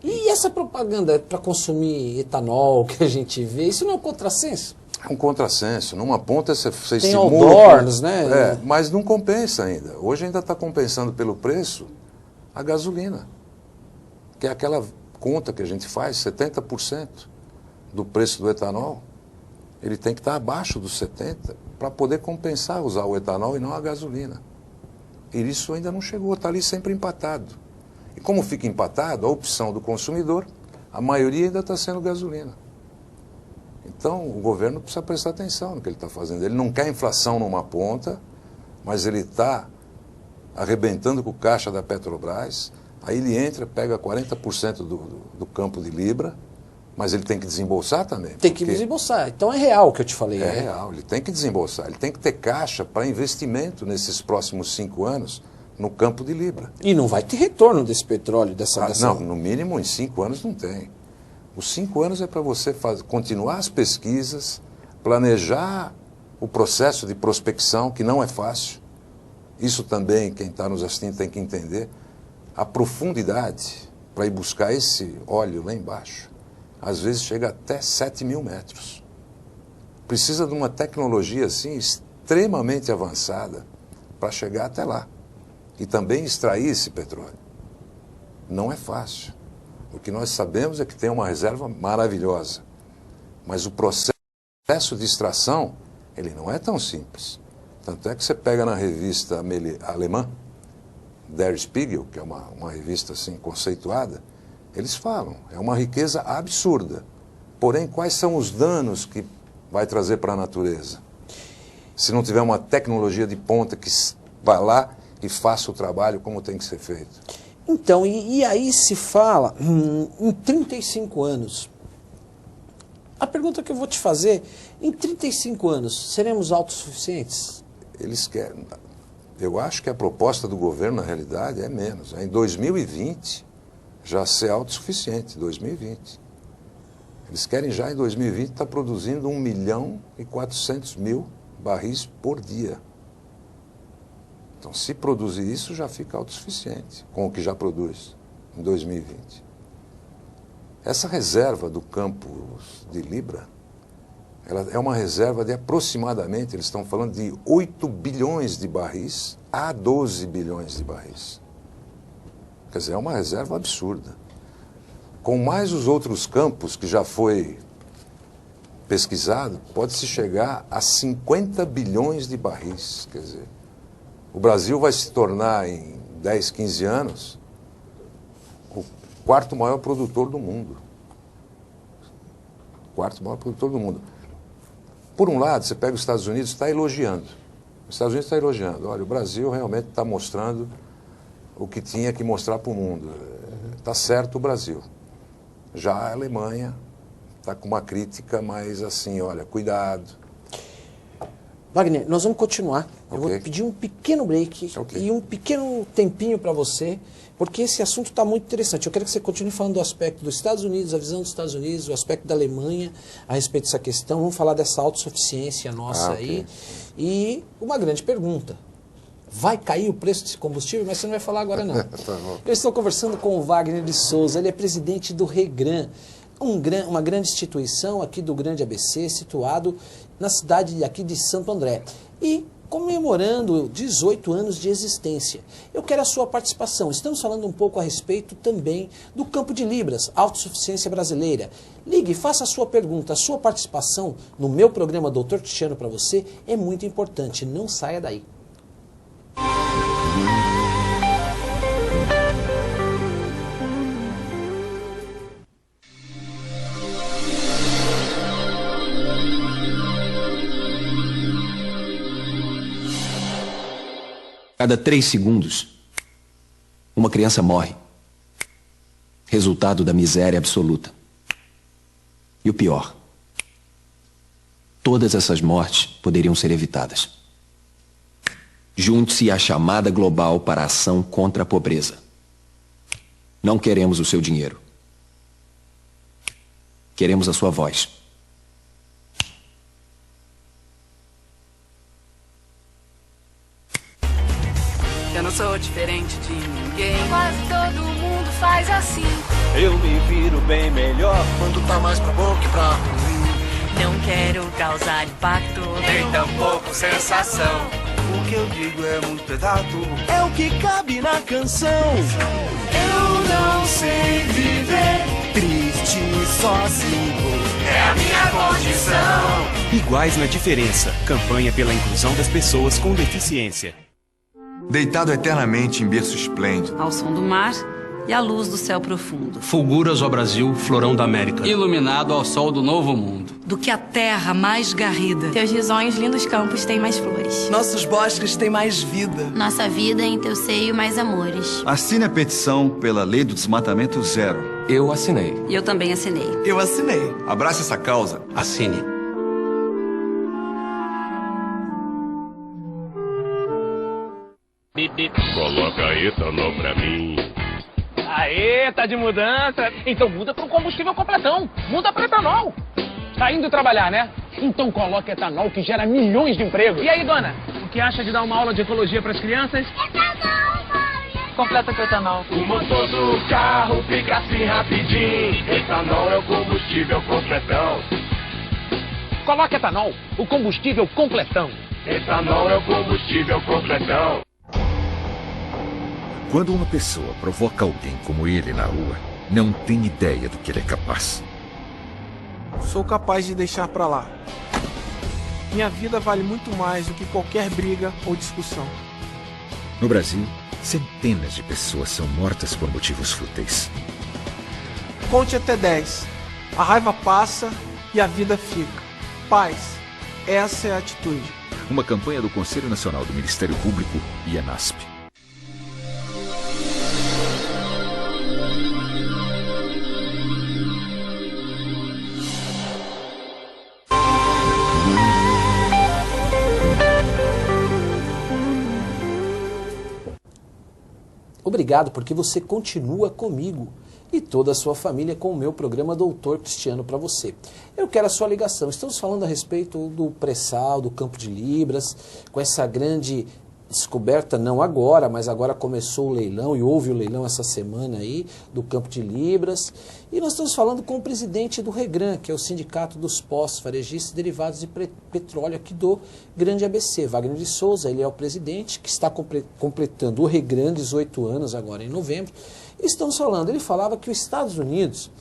E essa propaganda para consumir etanol que a gente vê, isso não é um contrassenso? É um contrassenso. Numa ponta você Tem estimula... outdoors, né? Mas não compensa ainda. Hoje ainda está compensando pelo preço a gasolina. Que é aquela conta que a gente faz, 70% do preço do etanol, ele tem que estar abaixo dos 70% para poder compensar usar o etanol e não a gasolina. E isso ainda não chegou, está ali sempre empatado. E como fica empatado, a opção do consumidor, a maioria ainda está sendo gasolina. Então, o governo precisa prestar atenção no que ele está fazendo. Ele não quer inflação numa ponta, mas ele está arrebentando com o caixa da Petrobras. Aí ele entra, pega 40% do campo de Libra, mas ele tem que desembolsar também. Tem que desembolsar. Então é real o que eu te falei. É real, ele tem que desembolsar. Ele tem que ter caixa para investimento nesses próximos 5 anos no campo de Libra. E não vai ter retorno desse petróleo, dessa... Não, no mínimo em 5 anos não tem. Os 5 anos é para você continuar as pesquisas, planejar o processo de prospecção, que não é fácil. Isso também, quem está nos assistindo tem que entender. A profundidade para ir buscar esse óleo lá embaixo, às vezes chega até 7 mil metros. Precisa de uma tecnologia assim extremamente avançada para chegar até lá. E também extrair esse petróleo. Não é fácil. O que nós sabemos é que tem uma reserva maravilhosa. Mas o processo de extração, ele não é tão simples. Tanto é que você pega na revista alemã, Der Spiegel, que é uma revista assim conceituada, eles falam, é uma riqueza absurda. Porém, quais são os danos que vai trazer para a natureza? Se não tiver uma tecnologia de ponta que vá lá e faça o trabalho como tem que ser feito. Então, e aí se fala em 35 anos. A pergunta que eu vou te fazer, em 35 anos, seremos autossuficientes? Eles querem. Eu acho que a proposta do governo, na realidade, é menos. Em 2020, já ser autossuficiente, 2020. Eles querem já em 2020 estar produzindo 1.400.000 barris por dia. Então, se produzir isso, já fica autossuficiente, com o que já produz em 2020. Essa reserva do campus de Libra, ela é uma reserva de aproximadamente, eles estão falando de 8 bilhões de barris a 12 bilhões de barris. Quer dizer, é uma reserva absurda. Com mais os outros campos que já foi pesquisado, pode-se chegar a 50 bilhões de barris. Quer dizer, o Brasil vai se tornar, em 10, 15 anos, o 4º maior produtor do mundo. 4º maior produtor do mundo. Por um lado, você pega os Estados Unidos, está elogiando. Os Estados Unidos está elogiando. Olha, o Brasil realmente está mostrando o que tinha que mostrar para o mundo. Está certo o Brasil. Já a Alemanha está com uma crítica mais assim, olha, cuidado. Wagner, nós vamos continuar. Eu Ok. vou pedir um pequeno break Ok. e um pequeno tempinho para você, porque esse assunto está muito interessante. Eu quero que você continue falando do aspecto dos Estados Unidos, a visão dos Estados Unidos, o aspecto da Alemanha a respeito dessa questão. Vamos falar dessa autossuficiência nossa ok. aí. E uma grande pergunta. Vai cair o preço desse combustível? Mas você não vai falar agora, não. Tá bom. Eu estou conversando com o Wagner de Souza. Ele é presidente do Regran, uma grande instituição aqui do Grande ABC, situado na cidade aqui de Santo André. E comemorando 18 anos de existência. Eu quero a sua participação. Estamos falando um pouco a respeito também do campo de Libras, autossuficiência brasileira. Ligue, faça a sua pergunta. A sua participação no meu programa Doutor Cristiano para você é muito importante. Não saia daí. Cada 3 segundos, uma criança morre. Resultado da miséria absoluta. E o pior, todas essas mortes poderiam ser evitadas. Junte-se à chamada global para a ação contra a pobreza. Não queremos o seu dinheiro. Queremos a sua voz. Eu não sou diferente de ninguém. Quase todo mundo faz assim. Eu me viro bem melhor quando tá mais pra bom que pra ruim. Não quero causar impacto, Nem tampouco sensação. O que eu digo é muito exato, é o que cabe na canção. Eu não sei viver triste sozinho, é a minha condição. Iguais na diferença. Campanha pela inclusão das pessoas com deficiência. Deitado eternamente em berço esplêndido. ao som do mar e à luz do céu profundo. Fulguras ao Brasil, florão da América. Iluminado ao sol do novo mundo. Do que a terra mais garrida. Teus risonhos, lindos campos têm mais flores. Nossos bosques têm mais vida. Nossa vida em teu seio mais amores. Assine a petição pela lei do desmatamento zero. Eu assinei. E eu também assinei. Eu assinei. Abrace essa causa. Assine. Coloca etanol pra mim. Aê, tá de mudança? Então muda para um combustível completão. Muda para etanol. Tá indo trabalhar, né? Então coloca etanol que gera milhões de empregos. E aí, dona? O que acha de dar uma aula de ecologia para as crianças? Etanol, mãe! Completa com etanol. O motor do carro fica assim rapidinho. Etanol é o combustível completão. Coloca etanol, o combustível completão. Etanol é o combustível completão. Quando uma pessoa provoca alguém como ele na rua, não tem ideia do que ele é capaz. Sou capaz de deixar pra lá. Minha vida vale muito mais do que qualquer briga ou discussão. No Brasil, centenas de pessoas são mortas por motivos fúteis. Conte até 10. A raiva passa e a vida fica. Paz. Essa é a atitude. Uma campanha do Conselho Nacional do Ministério Público e ANASP. Obrigado porque você continua comigo e toda a sua família com o meu programa Doutor Cristiano para você. Eu quero a sua ligação. Estamos falando a respeito do pré-sal, do campo de Libras, com essa grande descoberta, não agora, mas agora começou o leilão e houve o leilão essa semana aí do campo de Libras. E nós estamos falando com o presidente do Regran, que é o Sindicato dos Postos Varejistas e Derivados de Petróleo aqui do Grande ABC. Wagner de Souza, ele é o presidente que está completando o Regran 18 anos agora em novembro. E estamos falando, ele falava que os Estados Unidos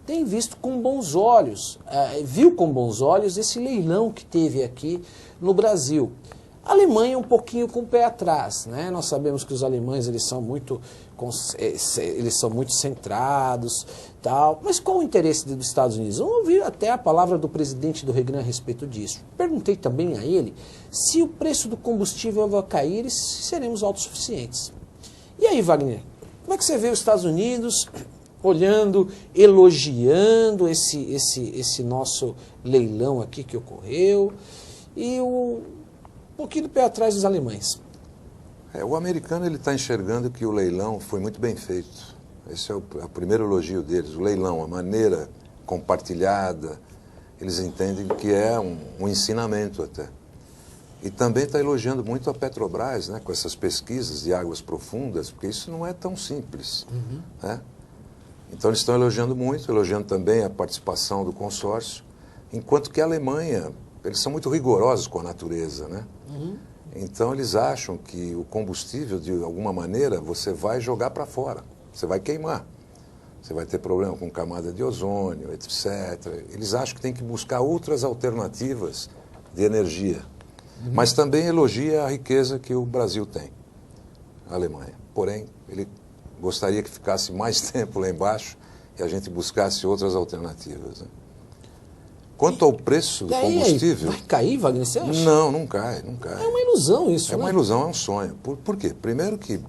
tem visto com bons olhos, viu com bons olhos esse leilão que teve aqui no Brasil. A Alemanha um pouquinho com o pé atrás, né? Nós sabemos que os alemães eles são muito centrados, tal. Mas qual o interesse dos Estados Unidos? Vamos ouvir até a palavra do presidente do Regran a respeito disso. Perguntei também a ele se o preço do combustível vai cair e se seremos autossuficientes. E aí, Wagner, como é que você vê os Estados Unidos olhando, elogiando esse nosso leilão aqui que ocorreu? E pouquinho do pé atrás dos alemães. O americano ele está enxergando que o leilão foi muito bem feito. Esse é o primeiro elogio deles. O leilão, a maneira compartilhada, eles entendem que é um ensinamento até. E também está elogiando muito a Petrobras, né, com essas pesquisas de águas profundas, porque isso não é tão simples. Né? Então eles estão elogiando muito, elogiando também a participação do consórcio, enquanto que a Alemanha, eles são muito rigorosos com a natureza, né? Então eles acham que o combustível, de alguma maneira, você vai jogar para fora, você vai queimar. Você vai ter problema com camada de ozônio, etc. Eles acham que tem que buscar outras alternativas de energia. Mas também elogia a riqueza que o Brasil tem, a Alemanha. Porém, ele gostaria que ficasse mais tempo lá embaixo e a gente buscasse outras alternativas. Né? Quanto ao preço do combustível... Vai cair, Wagner, você acha? Não, não cai, não cai. É uma ilusão isso, É uma ilusão, é um sonho. Por quê? Primeiro que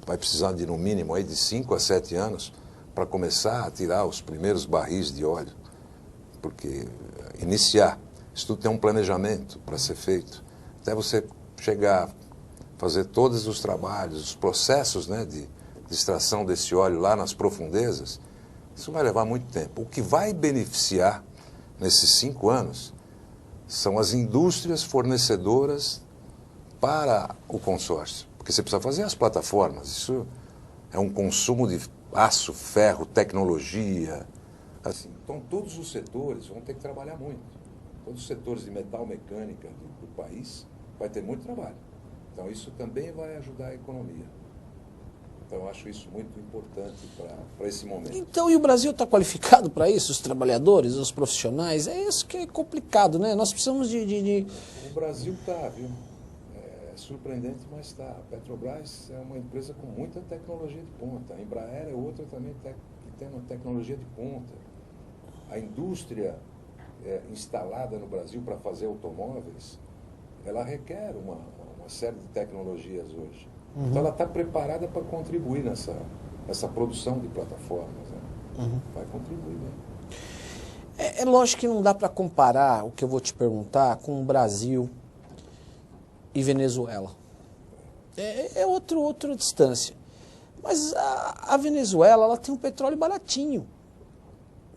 vai precisar de, no mínimo, aí de 5 a 7 anos para começar a tirar os primeiros barris de óleo. Porque iniciar, isso tudo tem um planejamento para ser feito. Até você chegar a fazer todos os trabalhos, os processos, né, de extração desse óleo lá nas profundezas, isso vai levar muito tempo. O que vai beneficiar nesses 5 anos são as indústrias fornecedoras para o consórcio. Porque você precisa fazer as plataformas, isso é um consumo de aço, ferro, tecnologia. Assim. Então todos os setores vão ter que trabalhar muito. Todos os setores de metal mecânica do país vai ter muito trabalho. Então isso também vai ajudar a economia. Então eu acho isso muito importante para esse momento. Então, e o Brasil está qualificado para isso? Os trabalhadores, os profissionais? É isso que é complicado, né? Nós precisamos de... O Brasil está, viu? É surpreendente, mas está. A Petrobras é uma empresa com muita tecnologia de ponta. A Embraer é outra também que tem uma tecnologia de ponta. A indústria instalada no Brasil para fazer automóveis, ela requer uma série de tecnologias hoje. Então ela está preparada para contribuir nessa produção de plataformas. Né? Vai contribuir, né? É lógico que não dá para comparar o que eu vou te perguntar com o Brasil e Venezuela. É outra distância. Mas a Venezuela, ela tem um petróleo baratinho.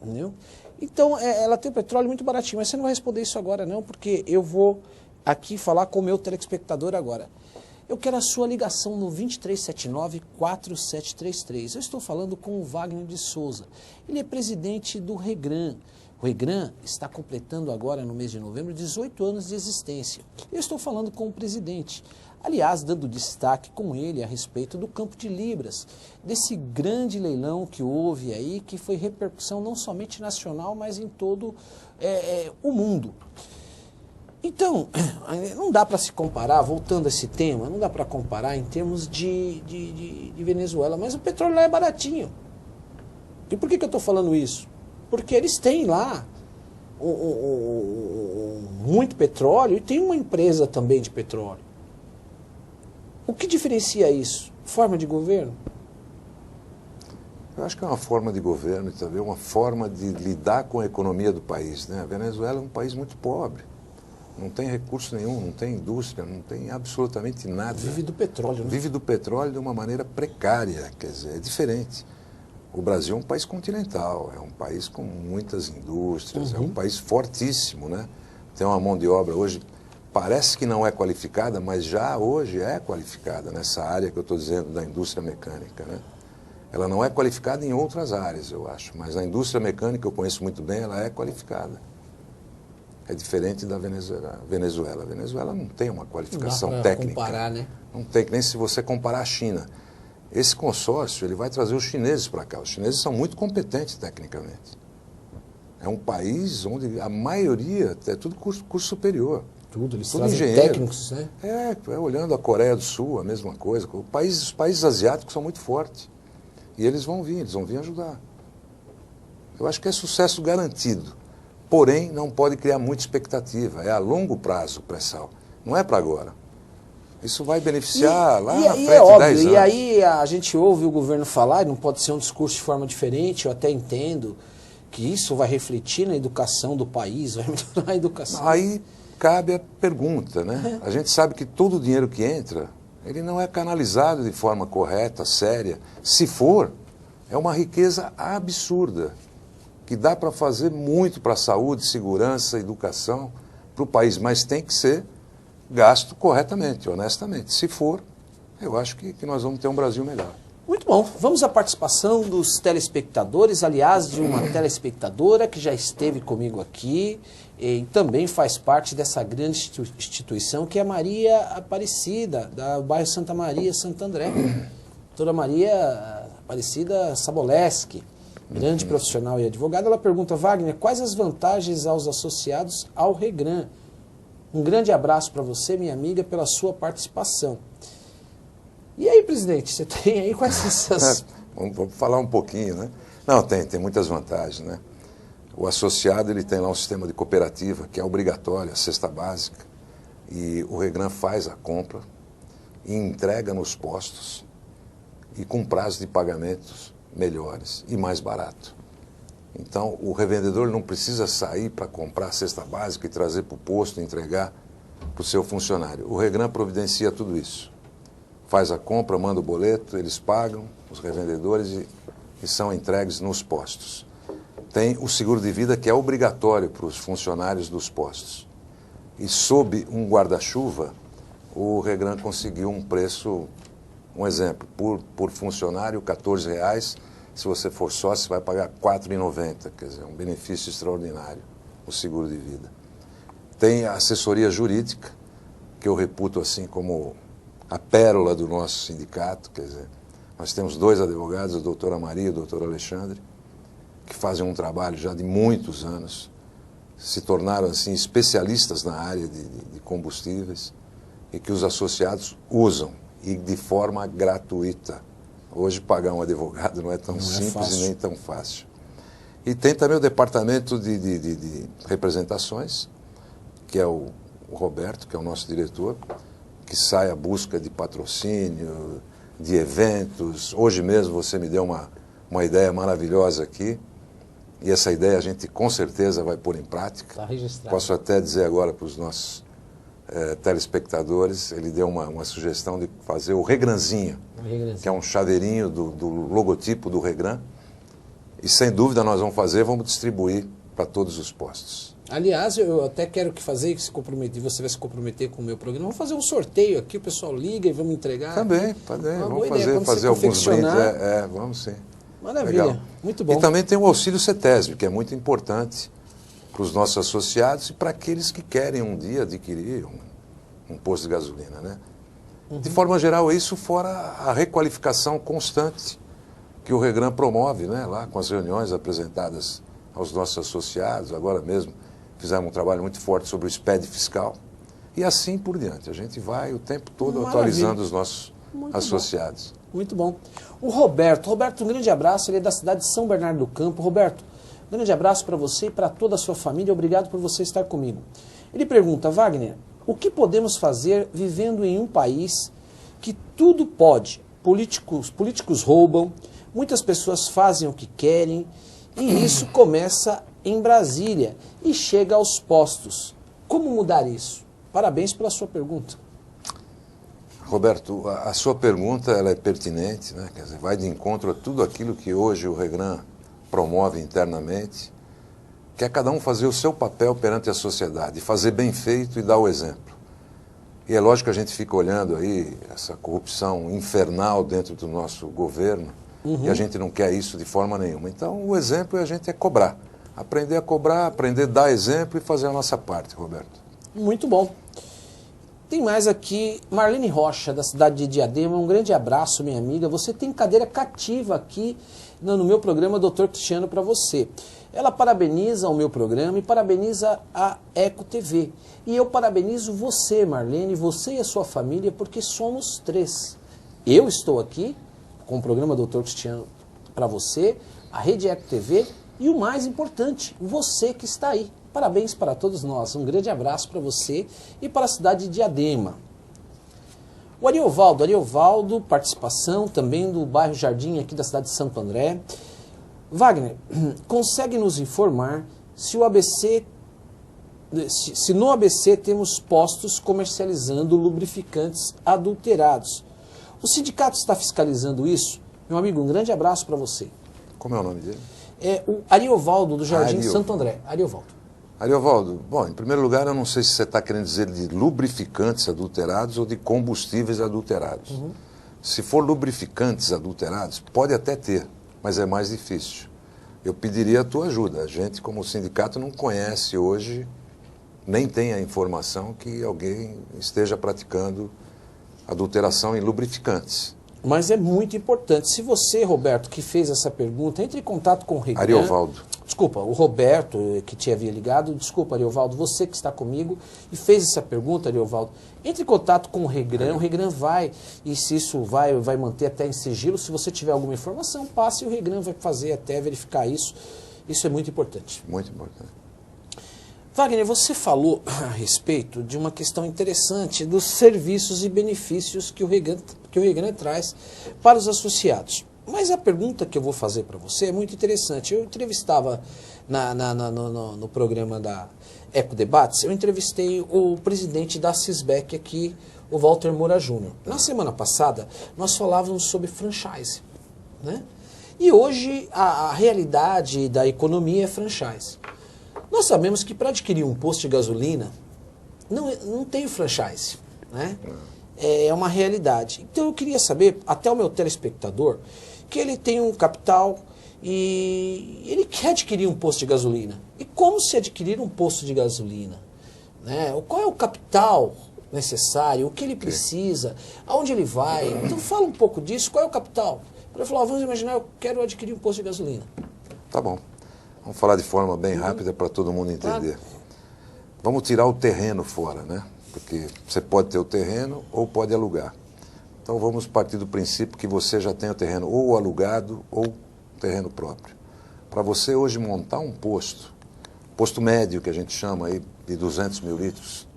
Entendeu? Então, ela tem um petróleo muito baratinho. Mas você não vai responder isso agora não, porque eu vou aqui falar com o meu telespectador agora. Eu quero a sua ligação no 2379-4733. Eu estou falando com o Wagner de Souza. Ele é presidente do Regran. O Regran está completando agora, no mês de novembro, 18 anos de existência. Eu estou falando com o presidente. Aliás, dando destaque com ele a respeito do Campo de Libras, desse grande leilão que houve aí, que foi repercussão não somente nacional, mas em todo o mundo. Então, não dá para se comparar, voltando a esse tema, não dá para comparar em termos de Venezuela, mas o petróleo lá é baratinho. E por que eu estou falando isso? Porque eles têm lá muito petróleo e tem uma empresa também de petróleo. O que diferencia isso? Forma de governo? Eu acho que é uma forma de governo e também uma forma de lidar com a economia do país. Né? A Venezuela é um país muito pobre. Não tem recurso nenhum, não tem indústria, não tem absolutamente nada. Vive do petróleo, né? Vive do petróleo de uma maneira precária, quer dizer, é diferente. O Brasil é um país continental, é um país com muitas indústrias, é um país fortíssimo, né? Tem uma mão de obra hoje, parece que não é qualificada, mas já hoje é qualificada nessa área que eu estou dizendo da indústria mecânica, né? Ela não é qualificada em outras áreas, eu acho, mas na indústria mecânica, eu conheço muito bem, ela é qualificada. É diferente da Venezuela. A Venezuela não tem uma qualificação técnica. Comparar, né? Não tem, nem se você comparar a China. Esse consórcio ele vai trazer os chineses para cá. Os chineses são muito competentes tecnicamente. É um país onde a maioria é tudo curso superior. Tudo, eles tudo trazem engenheiro. técnicos, né? Olhando a Coreia do Sul, a mesma coisa. Os países asiáticos são muito fortes. E eles vão vir ajudar. Eu acho que é sucesso garantido. Porém, não pode criar muita expectativa. É a longo prazo o pré-sal. Não é para agora. Isso vai beneficiar lá na frente, é óbvio, 10 anos. E aí a gente ouve o governo falar, e não pode ser um discurso de forma diferente, eu até entendo que isso vai refletir na educação do país, vai melhorar a educação. Aí cabe a pergunta, né? A gente sabe que todo o dinheiro que entra, ele não é canalizado de forma correta, séria. Se for, é uma riqueza absurda, que dá para fazer muito para a saúde, segurança, educação, para o país, mas tem que ser gasto corretamente, honestamente. Se for, eu acho que nós vamos ter um Brasil melhor. Muito bom. Vamos à participação dos telespectadores, aliás, de uma telespectadora que já esteve comigo aqui e também faz parte dessa grande instituição, que é a Maria Aparecida, do bairro Santa Maria, Santo André. Doutora Maria Aparecida Saboleski, grande profissional e advogada. Ela pergunta: Wagner, quais as vantagens aos associados ao Regran? Um grande abraço para você, minha amiga, pela sua participação. E aí, presidente, você tem aí quais essas... Vamos falar um pouquinho, né? Não, tem muitas vantagens, né? O associado, ele tem lá um sistema de cooperativa, que é obrigatório, a cesta básica, e o Regran faz a compra e entrega nos postos e com prazo de pagamentos melhores e mais barato. Então, o revendedor não precisa sair para comprar a cesta básica e trazer para o posto e entregar para o seu funcionário. O Regran providencia tudo isso. Faz a compra, manda o boleto, eles pagam, os revendedores, e são entregues nos postos. Tem o seguro de vida, que é obrigatório para os funcionários dos postos. E sob um guarda-chuva, o Regran conseguiu um preço, um exemplo, por funcionário, R$14. Se você for sócio, você vai pagar R$4,90, quer dizer, um benefício extraordinário, o seguro de vida. Tem a assessoria jurídica, que eu reputo assim como a pérola do nosso sindicato, quer dizer, nós temos 2 advogados, a doutora Maria e o doutor Alexandre, que fazem um trabalho já de muitos anos, se tornaram assim especialistas na área de combustíveis e que os associados usam, e de forma gratuita. Hoje pagar um advogado não é tão simples e nem tão fácil. E tem também o departamento de representações, que é o Roberto, que é o nosso diretor, que sai à busca de patrocínio, de eventos. Hoje mesmo você me deu uma ideia maravilhosa aqui, e essa ideia a gente com certeza vai pôr em prática. Está registrado. Posso até dizer agora para os nossos telespectadores, ele deu uma sugestão de fazer o Regranzinho, que é um chaveirinho do logotipo do Regran, e sem dúvida nós vamos fazer, vamos distribuir para todos os postos. Aliás, eu até quero você vai se comprometer com o meu programa. Vamos fazer um sorteio aqui, o pessoal liga e vamos entregar. Também. Vamos fazer alguns brindes. Vamos sim. Maravilha, legal. Muito bom. E também tem o auxílio CETESB, que é muito importante para os nossos associados e para aqueles que querem um dia adquirir um posto de gasolina, né? De forma geral, é isso, fora a requalificação constante que o Regran promove, né? Lá com as reuniões apresentadas aos nossos associados. Agora mesmo fizemos um trabalho muito forte sobre o SPED fiscal e assim por diante. A gente vai o tempo todo atualizando os nossos associados. Muito bom. O Roberto, um grande abraço, ele é da cidade de São Bernardo do Campo. Roberto, um grande abraço para você e para toda a sua família, obrigado por você estar comigo. Ele pergunta: Wagner, o que podemos fazer vivendo em um país que tudo pode? Políticos roubam, muitas pessoas fazem o que querem, e isso começa em Brasília e chega aos postos. Como mudar isso? Parabéns pela sua pergunta. Roberto, a sua pergunta ela é pertinente, né? Quer dizer, vai de encontro a tudo aquilo que hoje o Regran promove internamente, que é cada um fazer o seu papel perante a sociedade, fazer bem feito e dar o exemplo. E é lógico que a gente fica olhando aí essa corrupção infernal dentro do nosso governo, e a gente não quer isso de forma nenhuma. Então, o exemplo a gente é cobrar. Aprender a cobrar, aprender a dar exemplo e fazer a nossa parte, Roberto. Muito bom. Tem mais aqui, Marlene Rocha, da cidade de Diadema. Um grande abraço, minha amiga. Você tem cadeira cativa aqui no meu programa Dr. Cristiano para você. Ela parabeniza o meu programa e parabeniza a Eco TV. E eu parabenizo você, Marlene, você e a sua família, porque somos 3. Eu estou aqui com o programa Dr. Cristiano para você, a Rede Eco TV e o mais importante, você que está aí. Parabéns para todos nós. Um grande abraço para você e para a cidade de Diadema. O Ariovaldo, participação também do bairro Jardim aqui da cidade de Santo André. Wagner, consegue nos informar se o ABC se no ABC temos postos comercializando lubrificantes adulterados. O sindicato está fiscalizando isso? Meu amigo, um grande abraço para você. Como é o nome dele? É o Ariovaldo, do Jardim Santo André. Ariovaldo. Ariovaldo, bom, em primeiro lugar, eu não sei se você está querendo dizer de lubrificantes adulterados ou de combustíveis adulterados. Se for lubrificantes adulterados, pode até ter, mas é mais difícil. Eu pediria a tua ajuda. A gente, como sindicato, não conhece hoje, nem tem a informação que alguém esteja praticando adulteração em lubrificantes. Mas é muito importante. Se você, Roberto, que fez essa pergunta, entre em contato com o Regran. Ariovaldo. Desculpa, o Roberto, que te havia ligado. Desculpa, Ariovaldo, você que está comigo e fez essa pergunta, Ariovaldo. Entre em contato com o Regran vai, e se isso vai manter até em sigilo, se você tiver alguma informação, passe e o Regran vai fazer até verificar isso. Isso é muito importante. Muito importante. Wagner, você falou a respeito de uma questão interessante dos serviços e benefícios que o Regran traz para os associados. Mas a pergunta que eu vou fazer para você é muito interessante. Eu entrevistava no programa da Ecodebates, eu entrevistei o presidente da Sisbec aqui, o Walter Moura Júnior. Na semana passada, nós falávamos sobre franchise, né? E hoje a realidade da economia é franchise. Nós sabemos que para adquirir um posto de gasolina, não tem franchise, né? É uma realidade. Então eu queria saber, até o meu telespectador, que ele tem um capital e ele quer adquirir um posto de gasolina. E como se adquirir um posto de gasolina? Né? Qual é o capital necessário? O que ele precisa? Aonde ele vai? Então fala um pouco disso. Qual é o capital? Ele falou, vamos imaginar, eu quero adquirir um posto de gasolina. Tá bom. Vamos falar de forma bem rápida para todo mundo entender. Vamos tirar o terreno fora, né? Porque você pode ter o terreno ou pode alugar. Então vamos partir do princípio que você já tem o terreno ou alugado ou terreno próprio. Para você hoje montar um posto médio que a gente chama aí de 200 mil litros,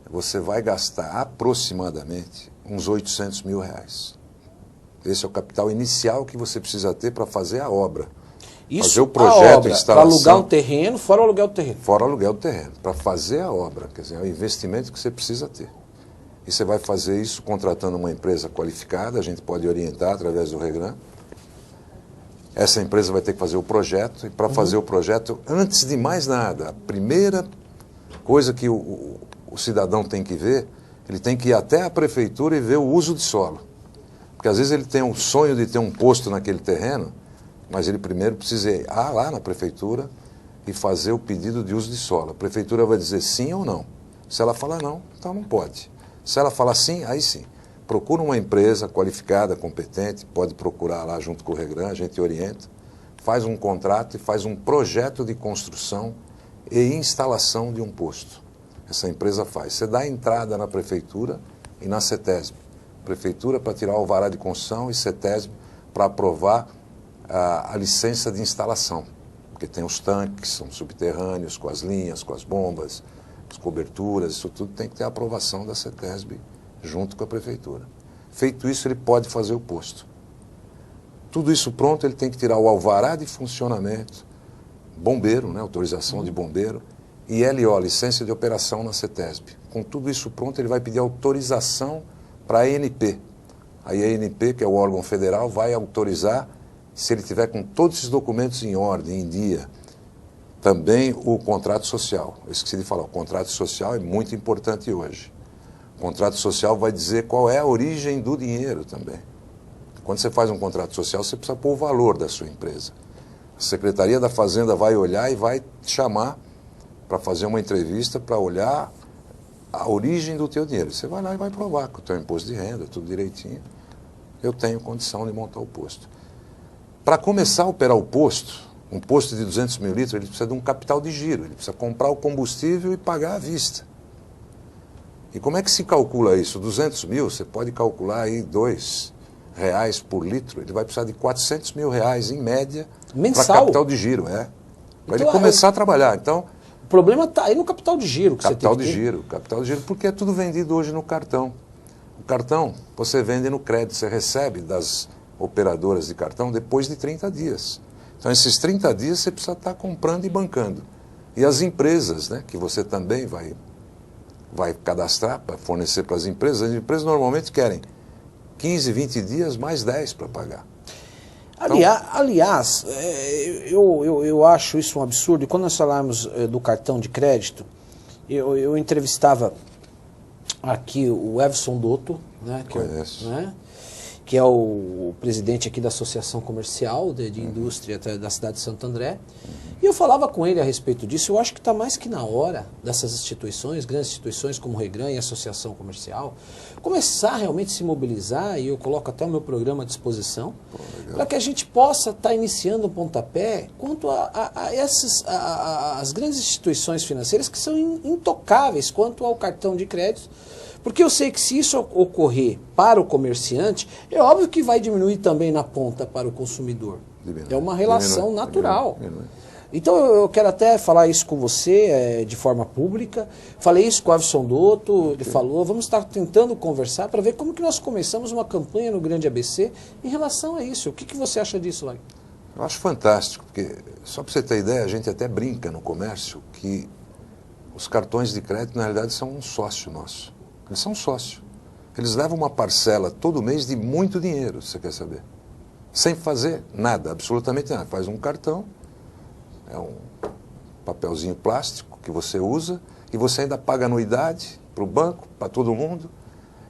você vai gastar aproximadamente uns 800 mil reais. Esse é o capital inicial que você precisa ter para fazer a obra. Isso, fazer o projeto, instalação. Para alugar o terreno, fora o aluguel do terreno. Fora o aluguel do terreno. Para fazer a obra, quer dizer, é o investimento que você precisa ter. E você vai fazer isso contratando uma empresa qualificada, a gente pode orientar através do Regran. Essa empresa vai ter que fazer o projeto, e para fazer o projeto, antes de mais nada, a primeira coisa que o cidadão tem que ver, ele tem que ir até a prefeitura e ver o uso de solo. Porque às vezes ele tem um sonho de ter um posto naquele terreno, mas ele primeiro precisa ir lá na prefeitura e fazer o pedido de uso de solo. A prefeitura vai dizer sim ou não. Se ela falar não, então não pode. Se ela falar sim, aí sim. Procura uma empresa qualificada, competente, pode procurar lá junto com o Regran, a gente orienta, faz um contrato e faz um projeto de construção e instalação de um posto. Essa empresa faz. Você dá entrada na prefeitura e na CETESB. Prefeitura para tirar o alvará de construção e CETESB para aprovar a licença de instalação, porque tem os tanques, são subterrâneos, com as linhas, com as bombas, as coberturas, isso tudo tem que ter a aprovação da CETESB junto com a prefeitura. Feito isso, ele pode fazer o posto. Tudo isso pronto, ele tem que tirar o alvará de funcionamento, bombeiro, né, autorização de bombeiro, e LO, licença de operação na CETESB. Com tudo isso pronto, ele vai pedir autorização para a ANP. Aí a ANP, que é o órgão federal, vai autorizar, se ele tiver com todos esses documentos em ordem, em dia, também o contrato social. Eu esqueci de falar, o contrato social é muito importante hoje. O contrato social vai dizer qual é a origem do dinheiro também. Quando você faz um contrato social, você precisa pôr o valor da sua empresa. A Secretaria da Fazenda vai olhar e vai te chamar para fazer uma entrevista para olhar a origem do teu dinheiro. Você vai lá e vai provar com o teu imposto de renda, tudo direitinho. Eu tenho condição de montar o posto. Para começar a operar o posto, um posto de 200 mil litros, ele precisa de um capital de giro, ele precisa comprar o combustível e pagar à vista. E como é que se calcula isso? 200 mil, você pode calcular aí R$2 por litro, ele vai precisar de 400 mil reais em média para capital de giro, Para ele começar a trabalhar. Então, o problema está aí no capital de giro. Capital de giro, porque é tudo vendido hoje no cartão. O cartão você vende no crédito, você recebe das operadoras de cartão depois de 30 dias. Então, esses 30 dias você precisa estar comprando e bancando. E as empresas, né, que você também vai cadastrar para fornecer para as empresas normalmente querem 15, 20 dias mais 10 para pagar. Aliás, eu acho isso um absurdo. E quando nós falarmos do cartão de crédito, eu entrevistava aqui o Everson Dotto, né, que é o presidente aqui da Associação Comercial de Indústria da cidade de Santo André, e eu falava com ele a respeito disso. Eu acho que está mais que na hora dessas instituições, grandes instituições como o Regran e a Associação Comercial, começar realmente a se mobilizar, e eu coloco até o meu programa à disposição, para que a gente possa estar iniciando um pontapé quanto as grandes instituições financeiras que são intocáveis quanto ao cartão de crédito. Porque eu sei que se isso ocorrer para o comerciante, é óbvio que vai diminuir também na ponta para o consumidor. É uma relação natural. Então eu quero até falar isso com você de forma pública. Falei isso com o Everson Dotto, ele falou, vamos estar tentando conversar para ver como que nós começamos uma campanha no Grande ABC em relação a isso. O que você acha disso, Wagner? Eu acho fantástico, porque, só para você ter ideia, a gente até brinca no comércio que os cartões de crédito, na realidade, são um sócio nosso. Eles são sócio. Eles levam uma parcela todo mês de muito dinheiro, você quer saber. Sem fazer nada, absolutamente nada. Faz um cartão, é um papelzinho plástico que você usa, e você ainda paga anuidade para o banco, para todo mundo,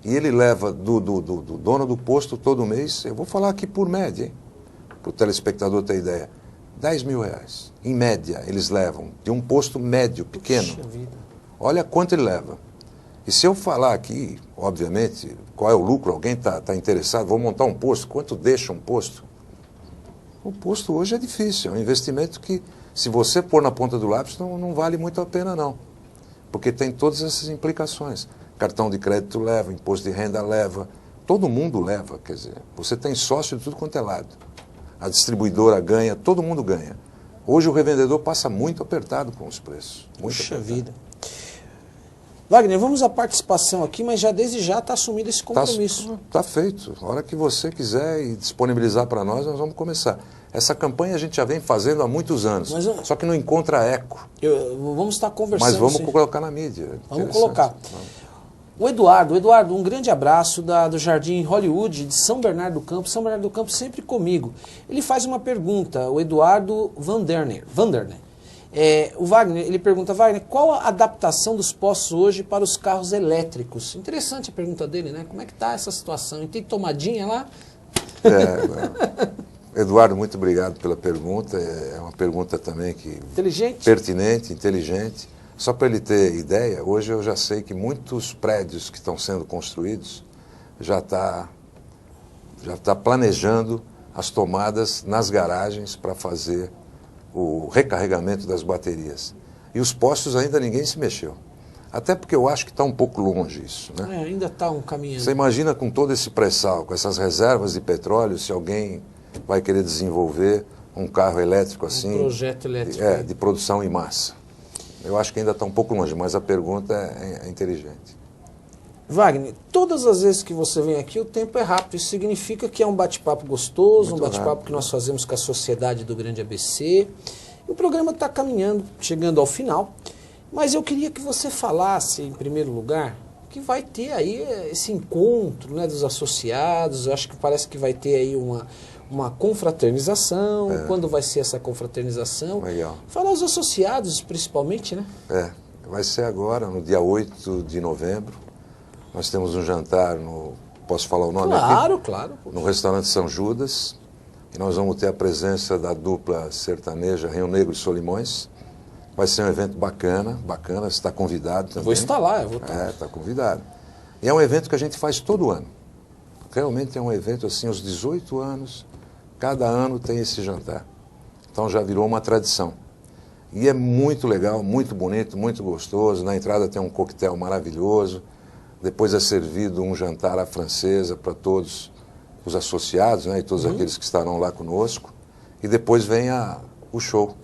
e ele leva do dono do posto todo mês, eu vou falar aqui por média, hein, para o telespectador ter ideia, 10 mil reais. Em média, eles levam de um posto médio, pequeno. Puxa vida. Olha quanto ele leva. E se eu falar aqui, obviamente, qual é o lucro, alguém está interessado, vou montar um posto, quanto deixa um posto? O posto hoje é difícil, é um investimento que, se você pôr na ponta do lápis, não vale muito a pena não. Porque tem todas essas implicações. Cartão de crédito leva, imposto de renda leva, todo mundo leva, quer dizer, você tem sócio de tudo quanto é lado. A distribuidora ganha, todo mundo ganha. Hoje o revendedor passa muito apertado com os preços. Puxa vida. Wagner, vamos à participação aqui, mas já desde já está assumido esse compromisso. Está feito. A hora que você quiser e disponibilizar para nós vamos começar. Essa campanha a gente já vem fazendo há muitos anos, só que não encontra eco. Vamos estar conversando. Mas vamos colocar na mídia. Vamos colocar. O Eduardo, um grande abraço do Jardim Hollywood, de São Bernardo do Campo. São Bernardo do Campo sempre comigo. Ele faz uma pergunta, o Eduardo Vanderner. O Wagner, ele pergunta, Wagner, qual a adaptação dos postos hoje para os carros elétricos? Interessante a pergunta dele, né? Como é que está essa situação? Tem tomadinha lá? Eduardo, muito obrigado pela pergunta. É uma pergunta também pertinente, inteligente. Só para ele ter ideia, hoje eu já sei que muitos prédios que estão sendo construídos já está planejando as tomadas nas garagens para fazer o recarregamento das baterias. E os postos ainda ninguém se mexeu. Até porque eu acho que está um pouco longe isso, né? Ainda está um caminho. Você imagina com todo esse pré-sal, com essas reservas de petróleo, se alguém vai querer desenvolver um carro elétrico assim... Um projeto elétrico. De produção em massa. Eu acho que ainda está um pouco longe, mas a pergunta é inteligente. Wagner, todas as vezes que você vem aqui, o tempo é rápido. Isso significa que é um bate-papo gostoso, um bate-papo que nós fazemos com a sociedade do Grande ABC. O programa está caminhando, chegando ao final. Mas eu queria que você falasse, em primeiro lugar, que vai ter aí esse encontro, né, dos associados. Eu acho que parece que vai ter aí uma confraternização. Quando vai ser essa confraternização? Legal. Fala aos associados, principalmente, né? Vai ser agora, no dia 8 de novembro. Nós temos um jantar posso falar o nome aqui? Claro. No restaurante São Judas. E nós vamos ter a presença da dupla sertaneja Rio Negro e Solimões. Vai ser um evento bacana, você está convidado também. Vou estar lá, eu vou estar. Está convidado. E é um evento que a gente faz todo ano. Realmente é um evento assim, aos 18 anos, cada ano tem esse jantar. Então já virou uma tradição. E é muito legal, muito bonito, muito gostoso. Na entrada tem um coquetel maravilhoso. Depois é servido um jantar à francesa para todos os associados, né, e todos aqueles que estarão lá conosco. E depois vem o show.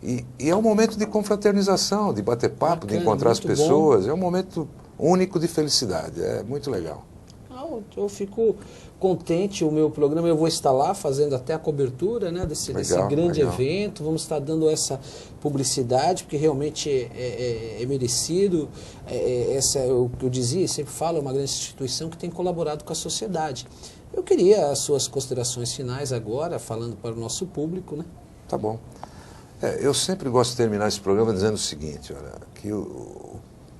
E é um momento de confraternização, de bater papo, de encontrar as pessoas. É um momento único de felicidade. É muito legal. Então, eu fico contente, o meu programa, eu vou estar lá fazendo até a cobertura, né, desse grande evento, vamos estar dando essa publicidade, porque realmente é merecido, essa, o que eu dizia, sempre falo, é uma grande instituição que tem colaborado com a sociedade. Eu queria as suas considerações finais agora, falando para o nosso público, né? Tá bom. Eu sempre gosto de terminar esse programa dizendo o seguinte, olha, que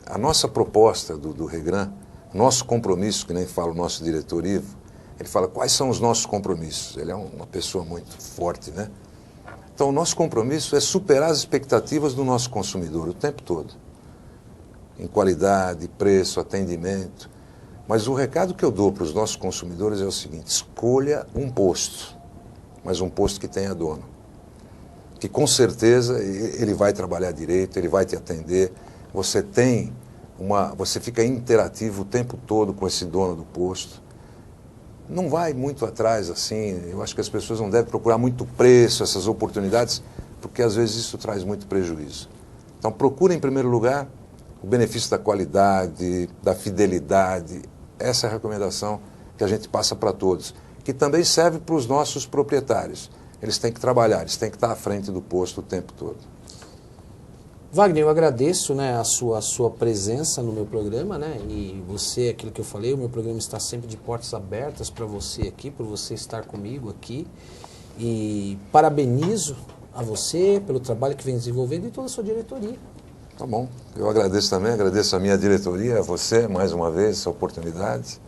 a nossa proposta do Regran, nosso compromisso, que nem fala o nosso diretor Ivo, ele fala quais são os nossos compromissos. Ele é uma pessoa muito forte, né? Então, o nosso compromisso é superar as expectativas do nosso consumidor o tempo todo. Em qualidade, preço, atendimento. Mas o recado que eu dou para os nossos consumidores é o seguinte, escolha um posto, mas um posto que tenha dono. Que com certeza ele vai trabalhar direito, ele vai te atender, você fica interativo o tempo todo com esse dono do posto. Não vai muito atrás assim, eu acho que as pessoas não devem procurar muito preço, essas oportunidades, porque às vezes isso traz muito prejuízo. Então procure em primeiro lugar o benefício da qualidade, da fidelidade, essa é a recomendação que a gente passa para todos, que também serve para os nossos proprietários. Eles têm que trabalhar, eles têm que estar à frente do posto o tempo todo. Wagner, eu agradeço, né, a sua presença no meu programa, né, e você, aquilo que eu falei, o meu programa está sempre de portas abertas para você aqui, por você estar comigo aqui, e parabenizo a você pelo trabalho que vem desenvolvendo e toda a sua diretoria. Tá bom, eu agradeço também, agradeço a minha diretoria, a você, mais uma vez, essa oportunidade,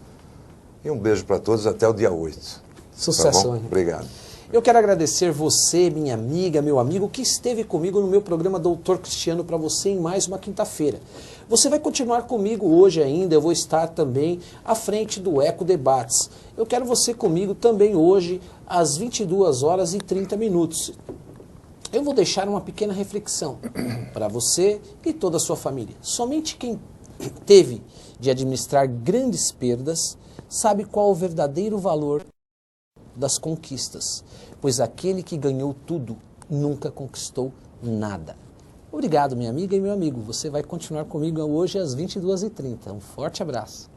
e um beijo para todos até o dia 8. Sucesso, tá bom? Obrigado. Eu quero agradecer você, minha amiga, meu amigo, que esteve comigo no meu programa Doutor Cristiano para você em mais uma quinta-feira. Você vai continuar comigo hoje ainda, eu vou estar também à frente do Eco Debates. Eu quero você comigo também hoje às 22h30. Eu vou deixar uma pequena reflexão para você e toda a sua família. Somente quem teve de administrar grandes perdas sabe qual o verdadeiro valor das conquistas, pois aquele que ganhou tudo nunca conquistou nada. Obrigado, minha amiga e meu amigo. Você vai continuar comigo hoje às 22h30. Um forte abraço.